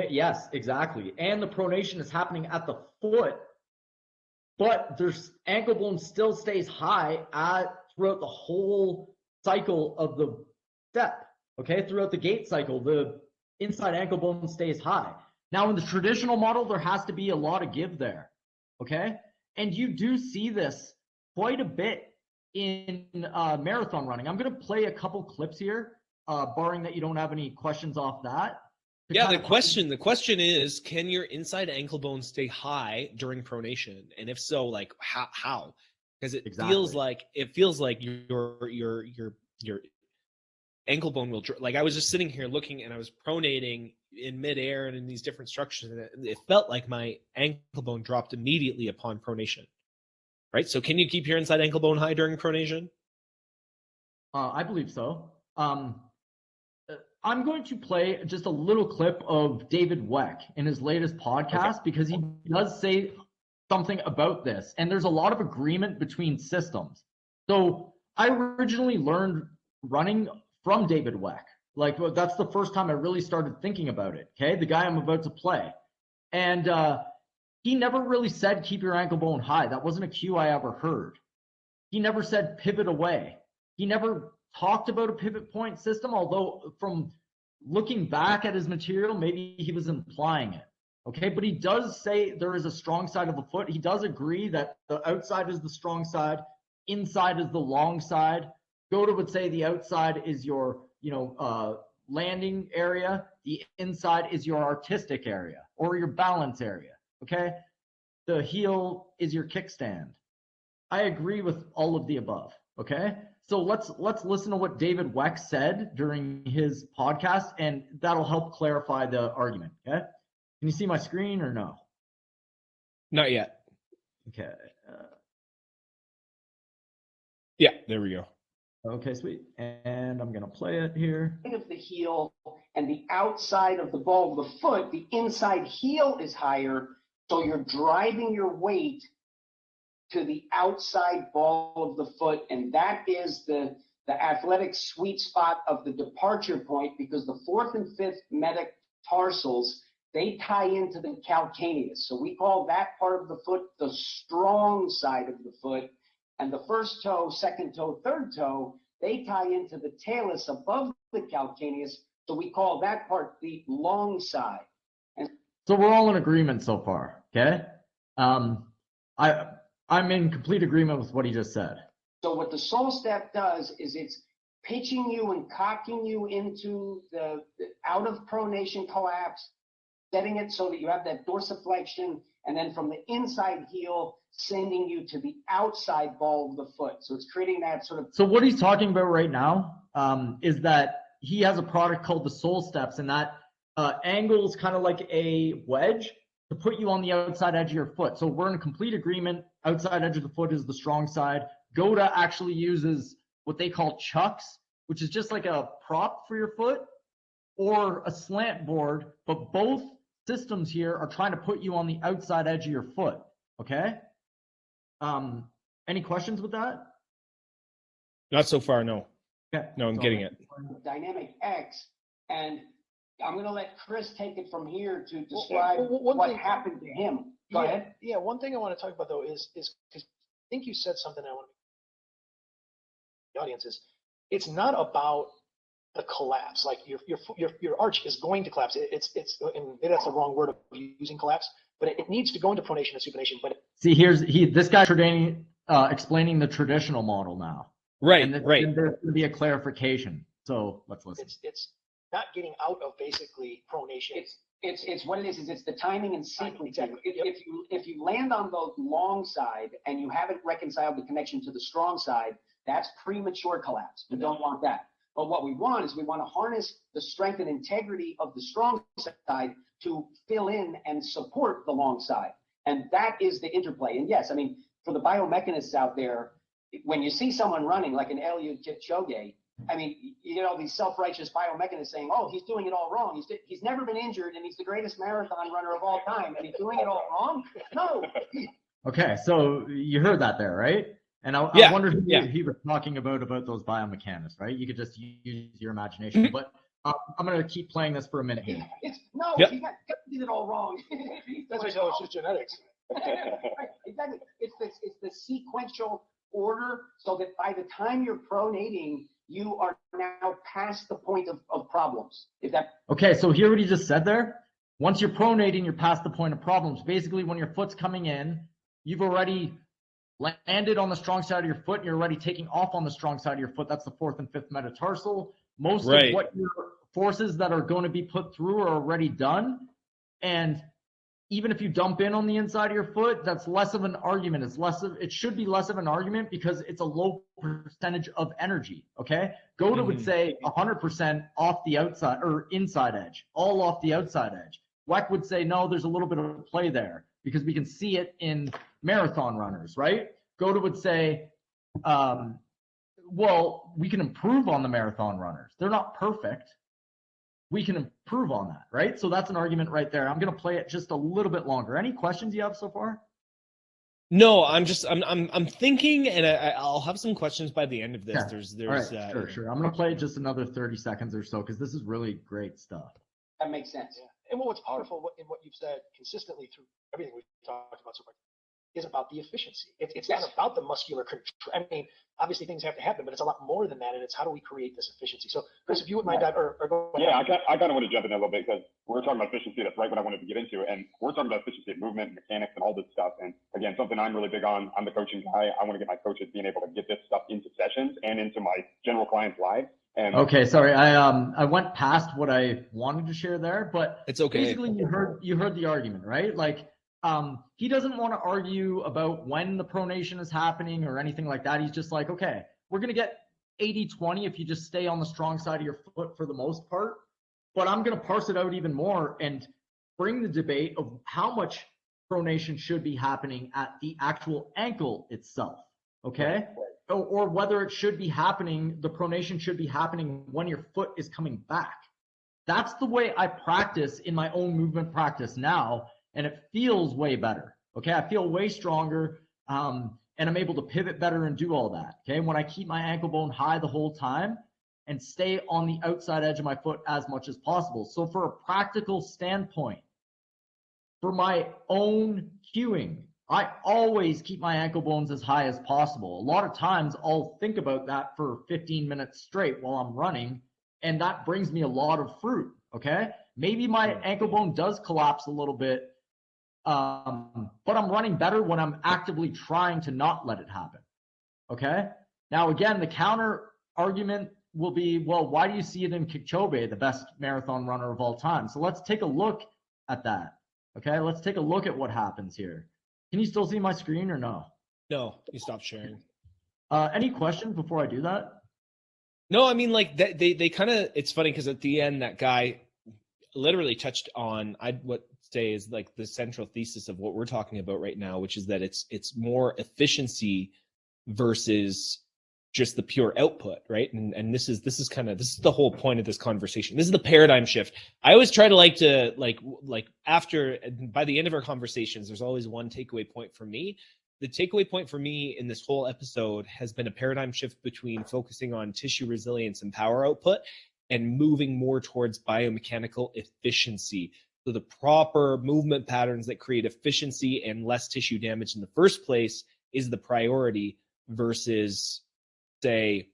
Yes, exactly. And the pronation is happening at the foot, but there's ankle bone still stays high throughout the whole cycle of the step. Okay, throughout the gait cycle, the inside ankle bone stays high. Now in the traditional model, there has to be a lot of give there. Okay, and you do see this quite a bit in marathon running. I'm going to play a couple clips here, barring that you don't have any questions off that. Yeah, the question is, can your inside ankle bone stay high during pronation? And if so, like how? Because it feels like your ankle bone will, like, I was just sitting here looking and I was pronating in midair and in these different structures, and it felt like my ankle bone dropped immediately upon pronation. Right? So can you keep your inside ankle bone high during pronation? I believe so. I'm going to play just a little clip of David Weck in his latest podcast, because he does say something about this, and there's a lot of agreement between systems. So I originally learned running from David Weck. Like, that's the first time I really started thinking about it. Okay, the guy I'm about to play, and he never really said keep your ankle bone high. That wasn't a cue I ever heard. He never said pivot away. He never talked about a pivot point system, although from looking back at his material, maybe he was implying it. Okay, but he does say there is a strong side of the foot. He does agree that the outside is the strong side, inside is the long side. Goda would say the outside is your, landing area. The inside is your artistic area or your balance area. Okay, the heel is your kickstand. I agree with all of the above. Okay, so let's listen to what David Weck said during his podcast, and that'll help clarify the argument. Okay, can you see my screen or no? Not yet. Okay. Yeah, there we go. Okay, sweet. And I'm gonna play it here. Of the heel and the outside of the ball of the foot, the inside heel is higher, so you're driving your weight to the outside ball of the foot, and that is the athletic sweet spot of the departure point, because the 4th and 5th metatarsals, they tie into the calcaneus. So we call that part of the foot the strong side of the foot, and the first toe, second toe, third toe, they tie into the talus above the calcaneus, so we call that part the long side. And so we're all in agreement so far, okay? I'm in complete agreement with what he just said. So what the sole step does is it's pitching you and cocking you into the out of pronation collapse, setting it so that you have that dorsiflexion, and then from the inside heel, sending you to the outside ball of the foot. So it's creating that sort of. So what he's talking about right now is that he has a product called the Soul Steps, and that angles kind of like a wedge to put you on the outside edge of your foot. So we're in complete agreement. Outside edge of the foot is the strong side. Goda actually uses what they call chucks, which is just like a prop for your foot or a slant board, but both systems here are trying to put you on the outside edge of your foot, okay? And Any questions with that? Not so far, no. Okay. No, I'm getting it. Dynamic X, and I'm going to let Chris take it from here to describe what happened to him. Go ahead. Yeah, one thing I want to talk about though is because I think you said something I want to the audience is it's not about the collapse. Like your arch is going to collapse. It's and maybe that's the wrong word of using collapse, but it needs to go into pronation and supination. But see, this guy explaining the traditional model now. Right, and right. There's going to be a clarification. So let's listen. It's not getting out of basically pronation. It's what it is it's the timing and sequencing. Exactly. If you land on the long side and you haven't reconciled the connection to the strong side, that's premature collapse. We don't want that. But what we want is we want to harness the strength and integrity of the strong side to fill in and support the long side. And that is the interplay. And yes, I mean, for the biomechanists out there, when you see someone running like an Eliud Kipchoge, I mean, you know, these self-righteous biomechanists saying, oh, he's doing it all wrong. He's never been injured and he's the greatest marathon runner of all time. And he's doing it all wrong? No. Okay, so you heard that there, right? And I wonder who he was talking about those biomechanists, right? You could just use your imagination. Mm-hmm. But I'm going to keep playing this for a minute here. He did it all wrong. That's why it's just genetics. Exactly. It's the sequential order so that by the time you're pronating, you are now past the point of problems. Okay, so hear what he just said there? Once you're pronating, you're past the point of problems. Basically, when your foot's coming in, you've already landed on the strong side of your foot, and you're already taking off on the strong side of your foot. That's the fourth and fifth metatarsal. Most of what your forces that are going to be put through are already done. And even if you dump in on the inside of your foot, that's less of an argument. It should be less of an argument because it's a low percentage of energy. Okay. Goda would say 100% off the outside or inside edge, all off the outside edge. Weck would say, no, there's a little bit of play there because we can see it in marathon runners, right? Goda would say, well, we can improve on the marathon runners. They're not perfect. We can improve on that, right? So that's an argument right there. I'm going to play it just a little bit longer. Any questions you have so far? No, I'm thinking, and I'll have some questions by the end of this. Yeah. There's sure. I'm going to play it just another 30 seconds or so because this is really great stuff. That makes sense. Yeah. And what's powerful in what you've said consistently through everything we've talked about so far is about the efficiency. It's not about the muscular control. I mean, obviously things have to happen, but it's a lot more than that. And it's how do we create this efficiency? So, Chris, if you wouldn't mind, or go ahead. Yeah, I kind of want to jump in a little bit because we're talking about efficiency. That's right what I wanted to get into. And we're talking about efficiency of movement, mechanics, and all this stuff. And again, something I'm really big on. I'm the coaching guy. I want to get my coaches being able to get this stuff into sessions and into my general clients' lives. And okay, sorry, I went past what I wanted to share there, but it's okay. Basically, you heard the argument, right? Like, he doesn't want to argue about when the pronation is happening or anything like that. He's just like, okay, we're going to get 80-20 if you just stay on the strong side of your foot for the most part. But I'm going to parse it out even more and bring the debate of how much pronation should be happening at the actual ankle itself, okay? Or whether it should be happening, the pronation should be happening when your foot is coming back. That's the way I practice in my own movement practice now. And it feels way better. Okay. I feel way stronger. And I'm able to pivot better and do all that. Okay. When I keep my ankle bone high the whole time and stay on the outside edge of my foot as much as possible. So for a practical standpoint, for my own cueing, I always keep my ankle bones as high as possible. A lot of times I'll think about that for 15 minutes straight while I'm running. And that brings me a lot of fruit. Okay. Maybe my ankle bone does collapse a little bit. But I'm running better when I'm actively trying to not let it happen. Okay. Now, again, the counter argument will be, well, why do you see it in Kipchoge, the best marathon runner of all time? So let's take a look at that. Okay. Let's take a look at what happens here. Can you still see my screen or no? No, you stopped sharing. Any questions before I do that? No, I mean, like they kind of, it's funny because at the end, that guy literally touched on, I'd what say is like the central thesis of what we're talking about right now, which is that it's more efficiency versus just the pure output, right? And this is the whole point of this conversation. This is the paradigm shift. I always try to like after, by the end of our conversations, there's always one takeaway point for me. the takeaway point for me in this whole episode has been a paradigm shift between focusing on tissue resilience and power output and moving more towards biomechanical efficiency. So the proper movement patterns that create efficiency and less tissue damage in the first place is the priority versus, say,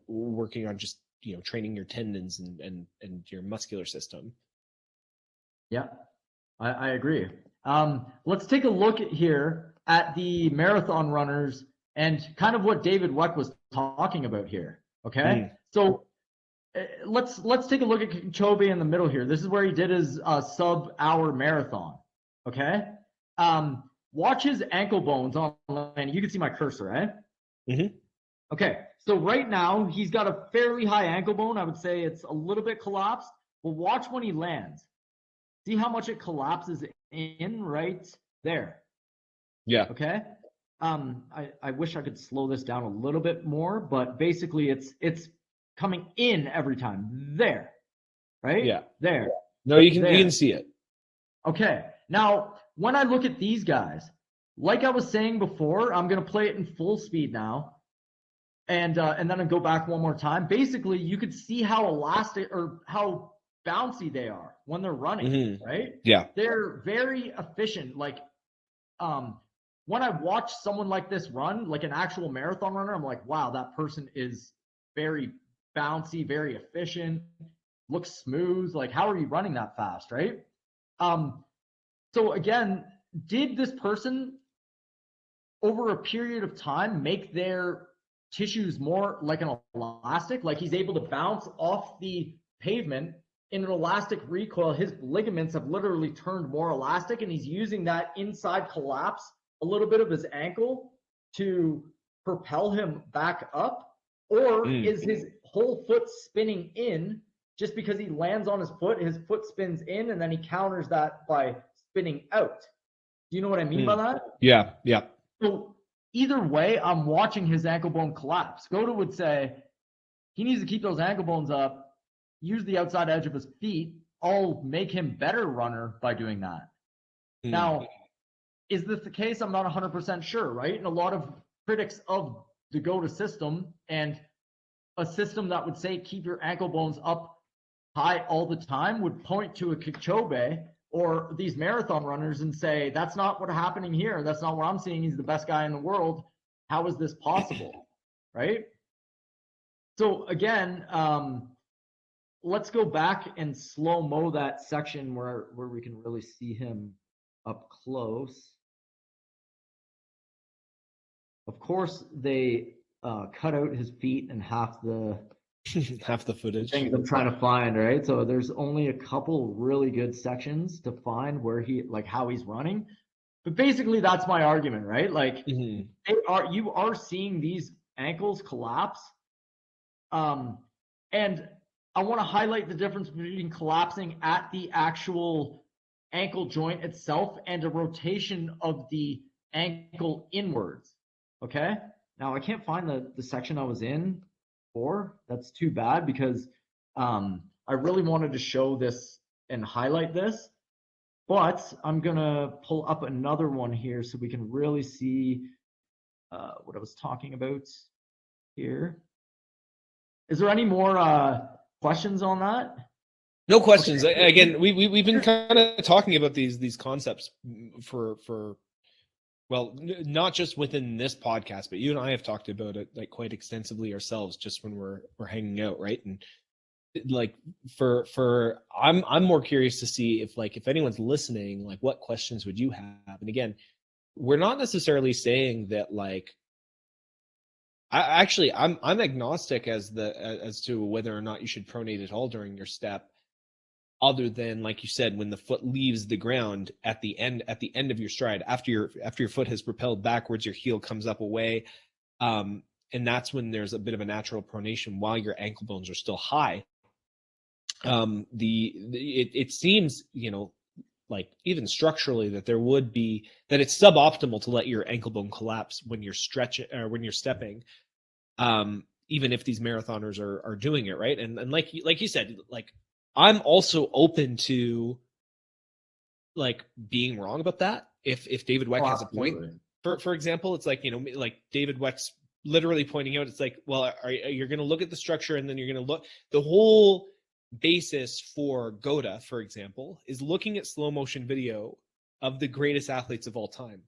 working on just, training your tendons and your muscular system. Yeah, I agree. Let's take a look here at the marathon runners and kind of what David Weck was talking about here. Okay, so let's take a look at Kipchoge in the middle here. This is where he did his sub-hour marathon. Okay, watch his ankle bones online. You can see my cursor, right? Mm-hmm. Okay, so right now he's got a fairly high ankle bone. I would say it's a little bit collapsed, but watch when he lands. See how much it collapses in right there. Yeah. Okay. I wish I could slow this down a little bit more, but basically it's coming in every time. There. Right? Yeah. There. No, you can see it. Okay. Now, when I look at these guys, like I was saying before, I'm gonna play it in full speed now. And then I go back one more time. Basically, you could see how elastic or how bouncy they are when they're running, right? Yeah. They're very efficient. Like, when I watch someone like this run, like an actual marathon runner, I'm like, wow, that person is very bouncy, very efficient, looks smooth. Like, how are you running that fast, right? So again, did this person over a period of time make their tissues more like an elastic? Like he's able to bounce off the pavement in an elastic recoil. His ligaments have literally turned more elastic, and he's using that inside collapse, a little bit of his ankle, to propel him back up? Or is his whole foot spinning in just because he lands on his foot spins in, and then he counters that by spinning out? Do you know what I mean by that? Yeah, yeah. So either way, I'm watching his ankle bone collapse. Goda would say he needs to keep those ankle bones up, use the outside edge of his feet. I'll make him better runner by doing that. Now, is this the case? I'm not 100% sure, right? And a lot of critics of the Goda system and a system that would say keep your ankle bones up high all the time would point to a Kipchoge or these marathon runners and say, that's not what's happening here. That's not what I'm seeing. He's the best guy in the world. How is this possible? Right? So again, let's go back and slow-mo that section where we can really see him up close. Of course, they cut out his feet and half the footage things I'm trying to find, right? So there's only a couple really good sections to find where how he's running. But basically that's my argument, right? Like you are seeing these ankles collapse. And I want to highlight the difference between collapsing at the actual ankle joint itself and a rotation of the ankle inwards. Okay? Now I can't find the section I was in. That's too bad, because I really wanted to show this and highlight this, but I'm gonna pull up another one here so we can really see what I was talking about here. Is there any more questions on that? No questions. Okay. Again, we've been kind of talking about these concepts for well, not just within this podcast, but you and I have talked about it like quite extensively ourselves, just when we're hanging out, right? And like I'm more curious to see if anyone's listening, like what questions would you have? And again, we're not necessarily saying that like I'm agnostic as to whether or not you should pronate at all during your step, other than, like you said, when the foot leaves the ground at the end of your stride, after your foot has propelled backwards, your heel comes up away, and that's when there's a bit of a natural pronation while your ankle bones are still high. It seems, like even structurally that it's suboptimal to let your ankle bone collapse when you're stretching or when you're stepping, even if these marathoners are doing it right. And like you said, like I'm also open to like being wrong about that if David Weck has a point. For example, it's like, like David Weck's literally pointing out, it's like, well, you're going to look at the structure, and then you're going to look, the whole basis for Goda, for example, is looking at slow motion video of the greatest athletes of all time,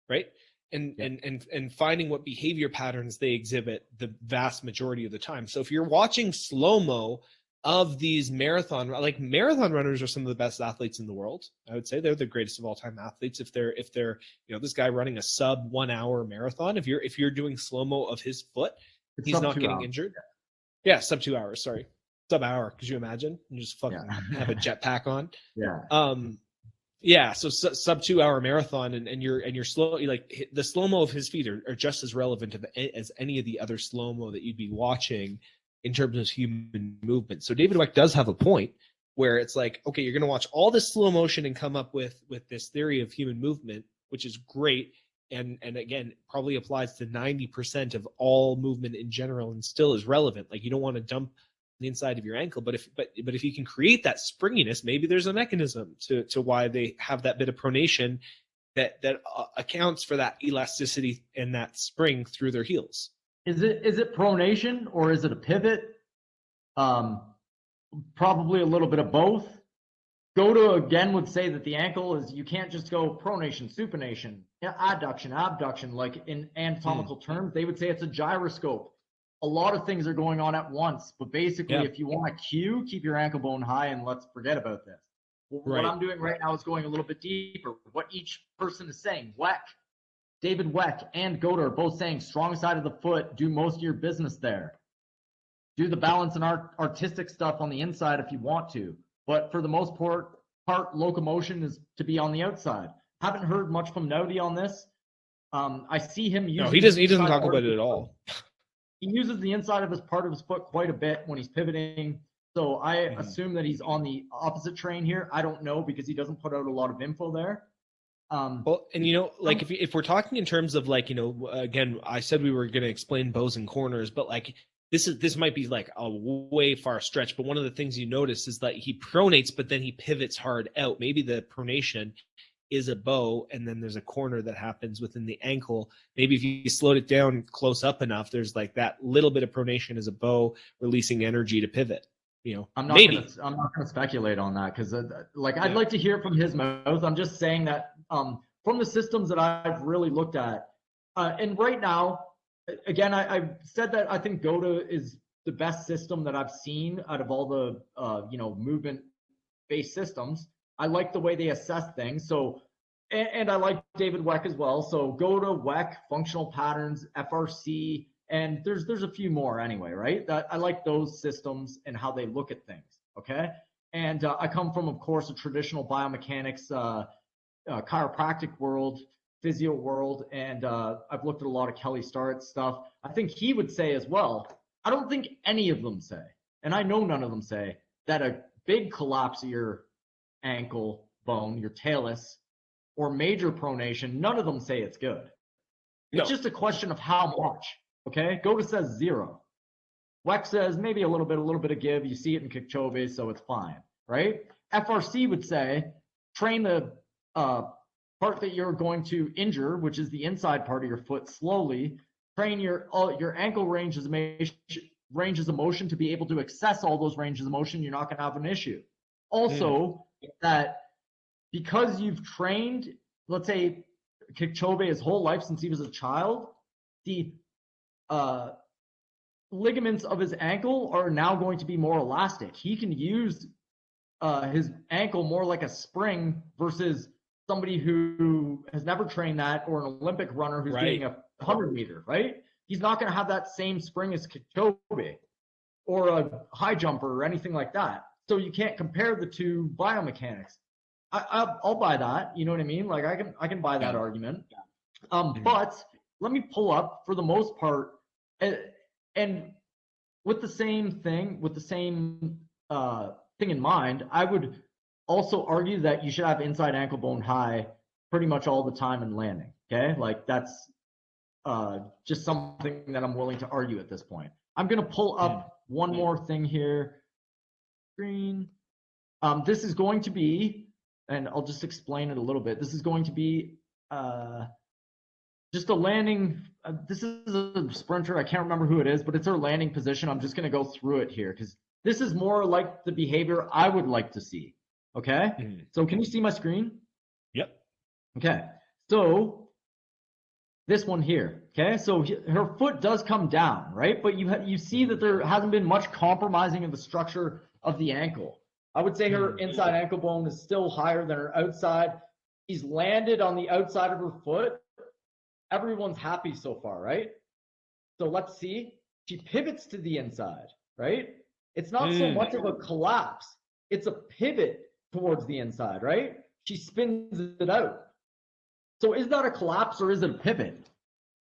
right? And finding what behavior patterns they exhibit the vast majority of the time. So if you're watching slow-mo of these marathon runners are some of the best athletes in the world. I would say they're the greatest of all time athletes. If they're this guy running a sub 1 hour marathon, if you're doing slow-mo of his foot, he's not getting injured. Yeah, sub 2 hours, sorry. Sub hour. Could you imagine? You just fucking have a jetpack on. So sub 2 hour marathon, and you're slow, like the slow-mo of his feet are just as relevant as any of the other slow-mo that you'd be watching in terms of human movement. So David Weck does have a point where it's like, okay, you're going to watch all this slow motion and come up with this theory of human movement, which is great. And again, probably applies to 90% of all movement in general, and still is relevant. Like, you don't want to dump the inside of your ankle, but if you can create that springiness, maybe there's a mechanism to why they have that bit of pronation that accounts for that elasticity and that spring through their heels. Is it pronation, or is it a pivot? Probably a little bit of both. Goda again would say that the ankle is, you can't just go pronation, supination, adduction, abduction, like in anatomical terms. They would say it's a gyroscope. A lot of things are going on at once, but basically, if you want a cue, keep your ankle bone high and let's forget about this. What I'm doing right now is going a little bit deeper. What each person is saying. David Weck and Goda are both saying strong side of the foot, do most of your business there. Do the balance and artistic stuff on the inside if you want to. But for the most part, locomotion is to be on the outside. Haven't heard much from Naudi on this. I see him using... No, he doesn't talk about it at all. He uses the inside of his part of his foot quite a bit when he's pivoting. So I assume that he's on the opposite train here. I don't know, because he doesn't put out a lot of info there. Well, and like if we're talking in terms of like, again, I said we were going to explain bows and corners, but like this might be like a way far stretch. But one of the things you notice is that he pronates, but then he pivots hard out. Maybe the pronation is a bow, and then there's a corner that happens within the ankle. Maybe if you slowed it down close up enough, there's like that little bit of pronation as a bow, releasing energy to pivot. I'm not gonna speculate on that, because I'd like to hear it from his mouth. I'm just saying that from the systems that I've really looked at, and right now, again, I've said that I think Goda is the best system that I've seen out of all the movement-based systems. I like the way they assess things. So, and I like David Weck as well. So Goda, Weck, functional patterns, FRC. And there's a few more anyway, right? That I like those systems and how they look at things, okay? And I come from, of course, a traditional biomechanics, chiropractic world, physio world, and I've looked at a lot of Kelly Starrett's stuff. I think he would say as well, I don't think any of them say, and I know none of them say, that a big collapse of your ankle bone, your talus, or major pronation, none of them say it's good. It's just a question of how much. Okay, Goda says 0. Weck says maybe a little bit of give. You see it in Kipchoge, so it's fine, right? FRC would say train the part that you're going to injure, which is the inside part of your foot, slowly. Train your ankle ranges of motion to be able to access all those ranges of motion. You're not going to have an issue. Also, that because you've trained, let's say, Kipchoge his whole life since he was a child, the ligaments of his ankle are now going to be more elastic. He can use his ankle more like a spring versus somebody who has never trained that, or an Olympic runner who's doing a 100-meter, right? He's not going to have that same spring as Kipchoge or a high jumper or anything like that. So you can't compare the two biomechanics. I'll buy that. You know what I mean? Like I can buy that argument. But let me pull up, for the most part, and with the same thing, thing in mind, I would also argue that you should have inside ankle bone high pretty much all the time in landing. Okay, like that's just something that I'm willing to argue at this point. I'm gonna pull up one more thing here. Screen. This is going to be, and I'll just explain it a little bit. This is going to be just a landing. This is a sprinter. I can't remember who it is, but it's her landing position. I'm just going to go through it here because this is more like the behavior I would like to see. Okay. So can you see my screen? Yep. Okay. So this one here. Okay. So her foot does come down, right? But you see that there hasn't been much compromising of the structure of the ankle. I would say her inside ankle bone is still higher than her outside. She's landed on the outside of her foot. Everyone's happy so far, right? So let's see. She pivots to the inside, right? It's not so much of a collapse. It's a pivot towards the inside, right? She spins it out. So is that a collapse or is it a pivot?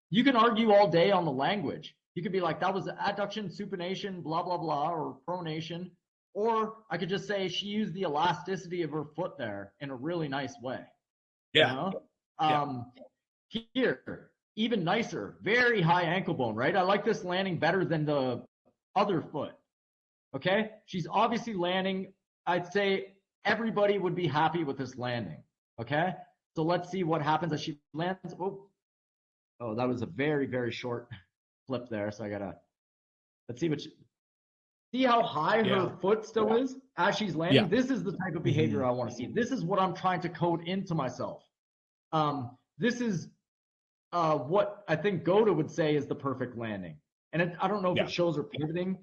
You can argue all day on the language. You could be like, that was adduction, supination, blah, blah, blah, or pronation. Or I could just say she used the elasticity of her foot there in a really nice way. Yeah. You know? Here, even nicer, very high ankle bone, right? I like this landing better than the other foot. Okay? She's obviously landing. I'd say everybody would be happy with this landing. Okay? So let's see what happens as she lands. Oh, that was a very, very short flip there. So let's see see how high her foot still is as she's landing? This is the type of behavior I want to see. This is what I'm trying to code into myself. This is what I think Goda would say is the perfect landing. And I don't know if it shows her pivoting.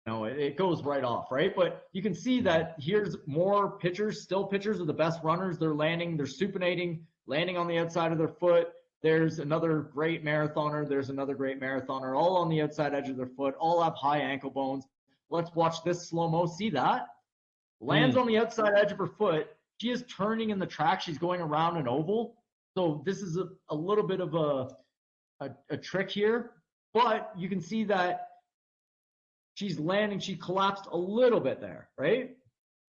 No, it goes right off, right? But you can see that here's more pitchers. Still pitchers are the best runners. They're landing, they're supinating, landing on the outside of their foot. There's another great marathoner. There's another great marathoner, all on the outside edge of their foot, all have high ankle bones. Let's watch this slow-mo. See that? Lands on the outside edge of her foot. She is turning in the track. She's going around an oval. So this is a little bit of a trick here. But you can see that she's landing. She collapsed a little bit there, right?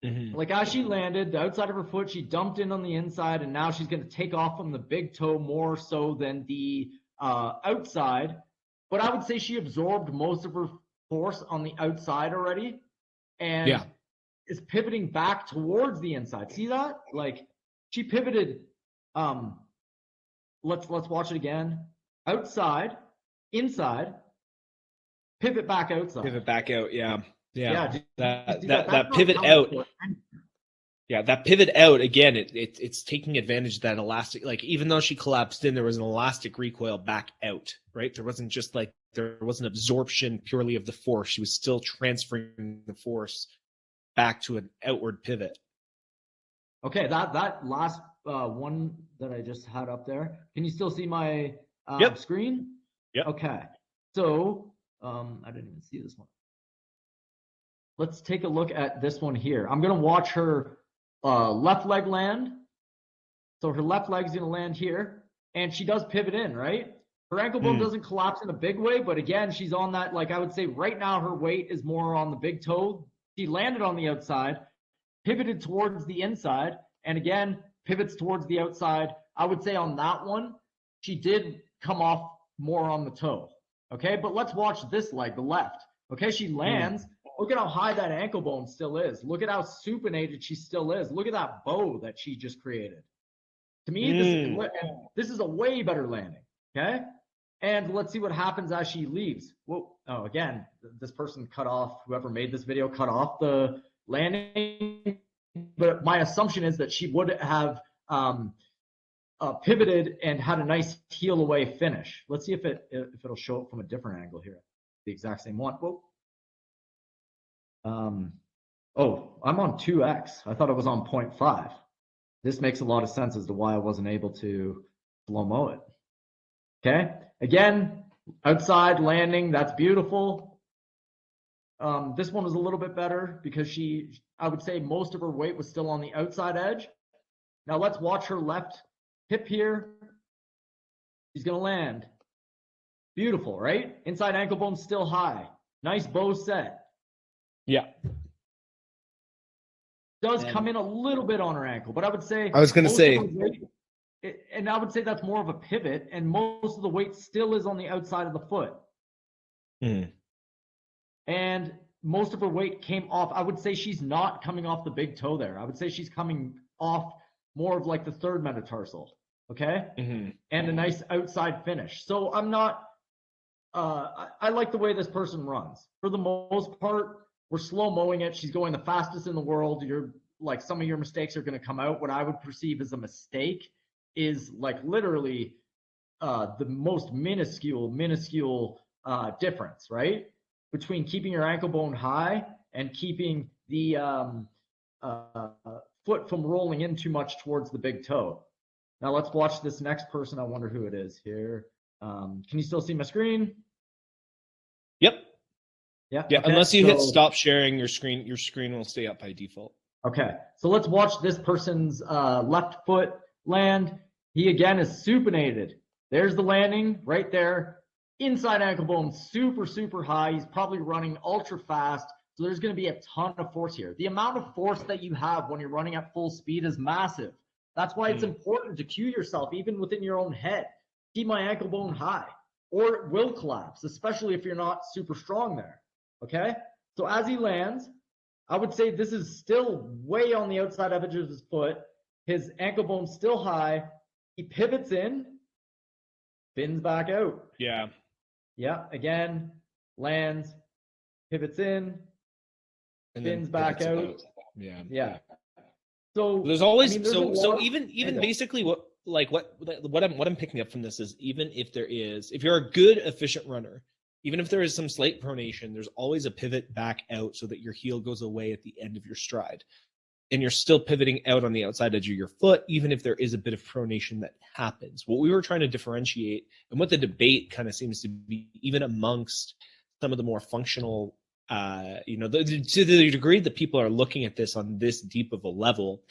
Like as she landed, the outside of her foot, she dumped in on the inside, and now she's going to take off from the big toe more so than the outside. But I would say she absorbed most of her force on the outside already, and is pivoting back towards the inside. See that? Like she pivoted. Let's watch it again. Outside, inside, pivot back outside. Pivot back out. Yeah. That pivot out. That pivot out again. It's taking advantage of that elastic. Like even though she collapsed in, there was an elastic recoil back out. Right. There wasn't absorption purely of the force. She was still transferring the force back to an outward pivot. Okay, that last one that I just had up there. Can you still see my screen? Yep. Okay. So I didn't even see this one. Let's take a look at this one here. I'm going to watch her left leg land. So her left leg's going to land here, and she does pivot in, right? Her ankle bone doesn't collapse in a big way, but again, she's on that, like I would say right now her weight is more on the big toe. She landed on the outside, pivoted towards the inside, and again, pivots towards the outside. I would say on that one, she did come off more on the toe. Okay, but let's watch this leg, the left. Okay, she lands. Look at how high that ankle bone still is. Look at how supinated she still is. Look at that bow that she just created. To me, this is a way better landing. Okay, and let's see what happens as she leaves. Whoa! Oh, again, this person cut off. Whoever made this video cut off the landing. But my assumption is that she would have pivoted and had a nice heel away finish. Let's see if it'll show up from a different angle here. The exact same one. Whoa. Oh, I'm on 2x. I thought it was on 0.5. This makes a lot of sense as to why I wasn't able to slow-mo it. Okay, again, outside landing, that's beautiful. This one was a little bit better because I would say most of her weight was still on the outside edge. Now let's watch her left hip here. She's gonna land. Beautiful, right? Inside ankle bone still high. Nice bow set. Yeah. Does come in a little bit on her ankle, but I would say I was gonna say and I would say that's more of a pivot, and most of the weight still is on the outside of the foot. And most of her weight came off. I would say she's not coming off the big toe there. I would say she's coming off more of like the third metatarsal. okay? Mm-hmm. And a nice outside finish. So I'm not, I like the way this person runs. For the most part, we're slow-mowing it. She's going the fastest in the world. You're like, some of your mistakes are going to come out. What I would perceive as a mistake is like literally the most minuscule difference, right? Between keeping your ankle bone high and keeping the foot from rolling in too much towards the big toe. Now let's watch this next person. I wonder who it is here. Can you still see my screen? Yep. Yeah. Yeah. Okay. Unless you hit stop sharing your screen will stay up by default. Okay. So let's watch this person's left foot land. He again is supinated. There's the landing right there. Inside ankle bone, super high. He's probably running ultra fast. So there's going to be a ton of force here. The amount of force that you have when you're running at full speed is massive. That's why it's important to cue yourself, even within your own head. Keep my ankle bone high, or it will collapse, especially if you're not super strong there. Okay? So as he lands, I would say this is still way on the outside edge of his foot. His ankle bone's still high. He pivots in, spins back out. Yeah. Yeah, again, lands, pivots in, And spins then back pivots out. Yeah. Yeah. So there's always, I mean, so even basically what I'm picking up from this is, even if you're a good efficient runner, even if there is some slight pronation, there's always a pivot back out so that your heel goes away at the end of your stride. And you're still pivoting out on the outside edge of your foot, even if there is a bit of pronation that happens. What we were trying to differentiate, and what the debate kind of seems to be, even amongst some of the more functional, to the degree that people are looking at this on this deep of a level,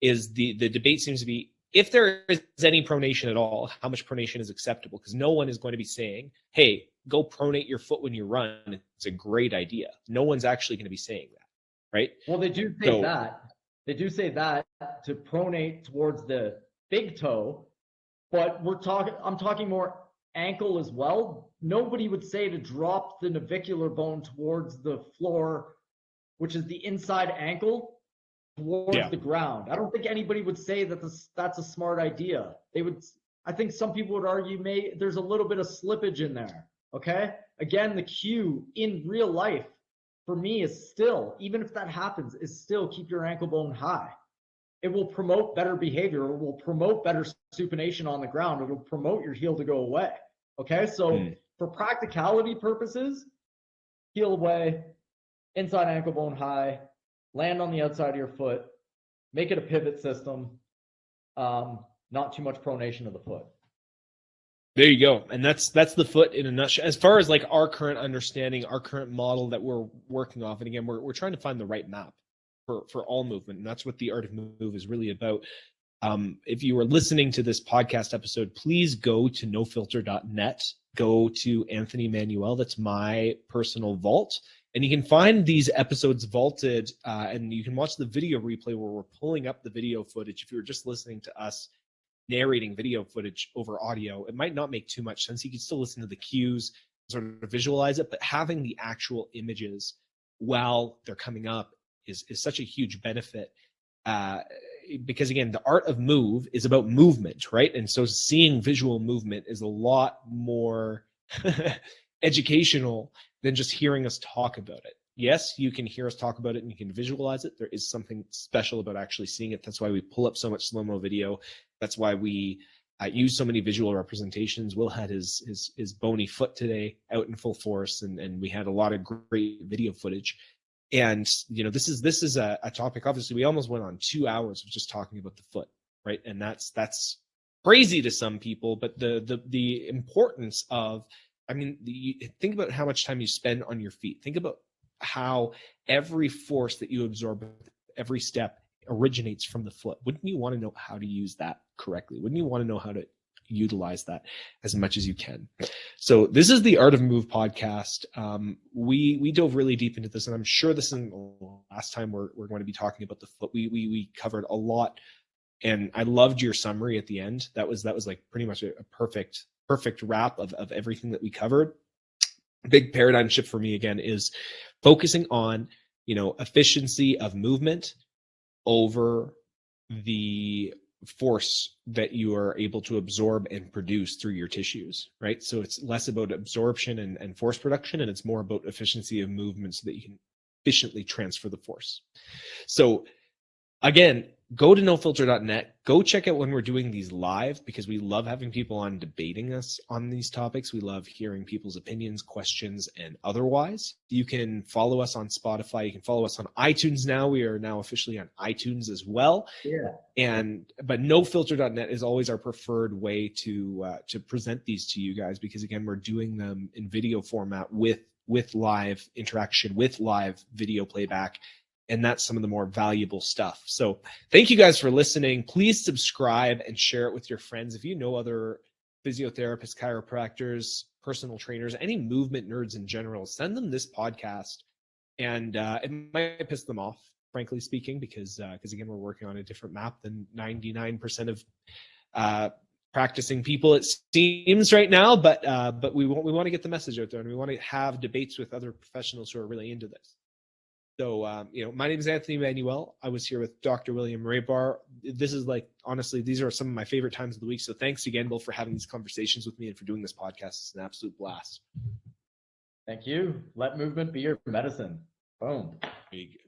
is the debate seems to be, if there is any pronation at all, how much pronation is acceptable? Because no one is going to be saying, hey, go pronate your foot when you run. It's a great idea. No one's actually going to be saying that, right? Well, they do say that. They do say that to pronate towards the big toe, but I'm talking more ankle as well. Nobody would say to drop the navicular bone towards the floor, which is the inside ankle, towards the ground. I don't think anybody would say that that's a smart idea. I think some people would argue there's a little bit of slippage in there. Okay. Again, the cue in real life for me is still, even if that happens, is still keep your ankle bone high. It will promote better behavior. It will promote better supination on the ground. It will promote your heel to go away. Okay. So for practicality purposes, heel away, inside ankle bone high, land on the outside of your foot, make it a pivot system, not too much pronation of the foot. There you go. And that's the foot in a nutshell. As far as like our current understanding, our current model that we're working off. And again, we're trying to find the right map for all movement. And that's what the Art of Move is really about. If you were listening to this podcast episode, please go to nofilter.net, go to Anthony Manuel. That's my personal vault. And you can find these episodes vaulted, and you can watch the video replay where we're pulling up the video footage. If you were just listening to us narrating video footage over audio, it might not make too much sense. You can still listen to the cues, sort of visualize it, but having the actual images while they're coming up is such a huge benefit. Because again, the Art of Move is about movement, right? And so seeing visual movement is a lot more educational than just hearing us talk about it. Yes, you can hear us talk about it and you can visualize it. There is something special about actually seeing it. That's why we pull up so much slow-mo video. That's why we use so many visual representations. Will had his bony foot today out in full force, and we had a lot of great video footage. And this is a topic. Obviously, we almost went on 2 hours of just talking about the foot, right? And that's crazy to some people. But the importance of, think about how much time you spend on your feet. Think about how every force that you absorb, every step originates from the foot. Wouldn't you want to know how to use that correctly? Wouldn't you want to know how to utilize that as much as you can? So this is the Art of Move podcast. We dove really deep into this, and I'm sure this isn't the last time we're going to be talking about the foot. We covered a lot, and I loved your summary at the end. That was like pretty much a perfect wrap of everything that we covered. Big paradigm shift for me again is focusing on efficiency of movement over the force that you are able to absorb and produce through your tissues, right? So it's less about absorption and force production, and it's more about efficiency of movement so that you can efficiently transfer the force. So again, go to nofilter.net, go check out when we're doing these live, because we love having people on debating us on these topics. We love hearing people's opinions, questions, and otherwise. You can follow us on Spotify. You can follow us on iTunes now. We are now officially on iTunes as well. Yeah. But nofilter.net is always our preferred way to present these to you guys, because again, we're doing them in video format with live interaction, with live video playback. And that's some of the more valuable stuff. So thank you guys for listening. Please subscribe and share it with your friends. If you know other physiotherapists, chiropractors, personal trainers, any movement nerds in general, send them this podcast. And it might piss them off, frankly speaking, because again, we're working on a different map than 99% of practicing people, it seems, right now. But we want to get the message out there, and we want to have debates with other professionals who are really into this. So, my name is Anthony Manuel. I was here with Dr. William Raybar. This is honestly, these are some of my favorite times of the week. So thanks again, Bill, for having these conversations with me and for doing this podcast. It's an absolute blast. Thank you. Let movement be your medicine. Boom. There you go.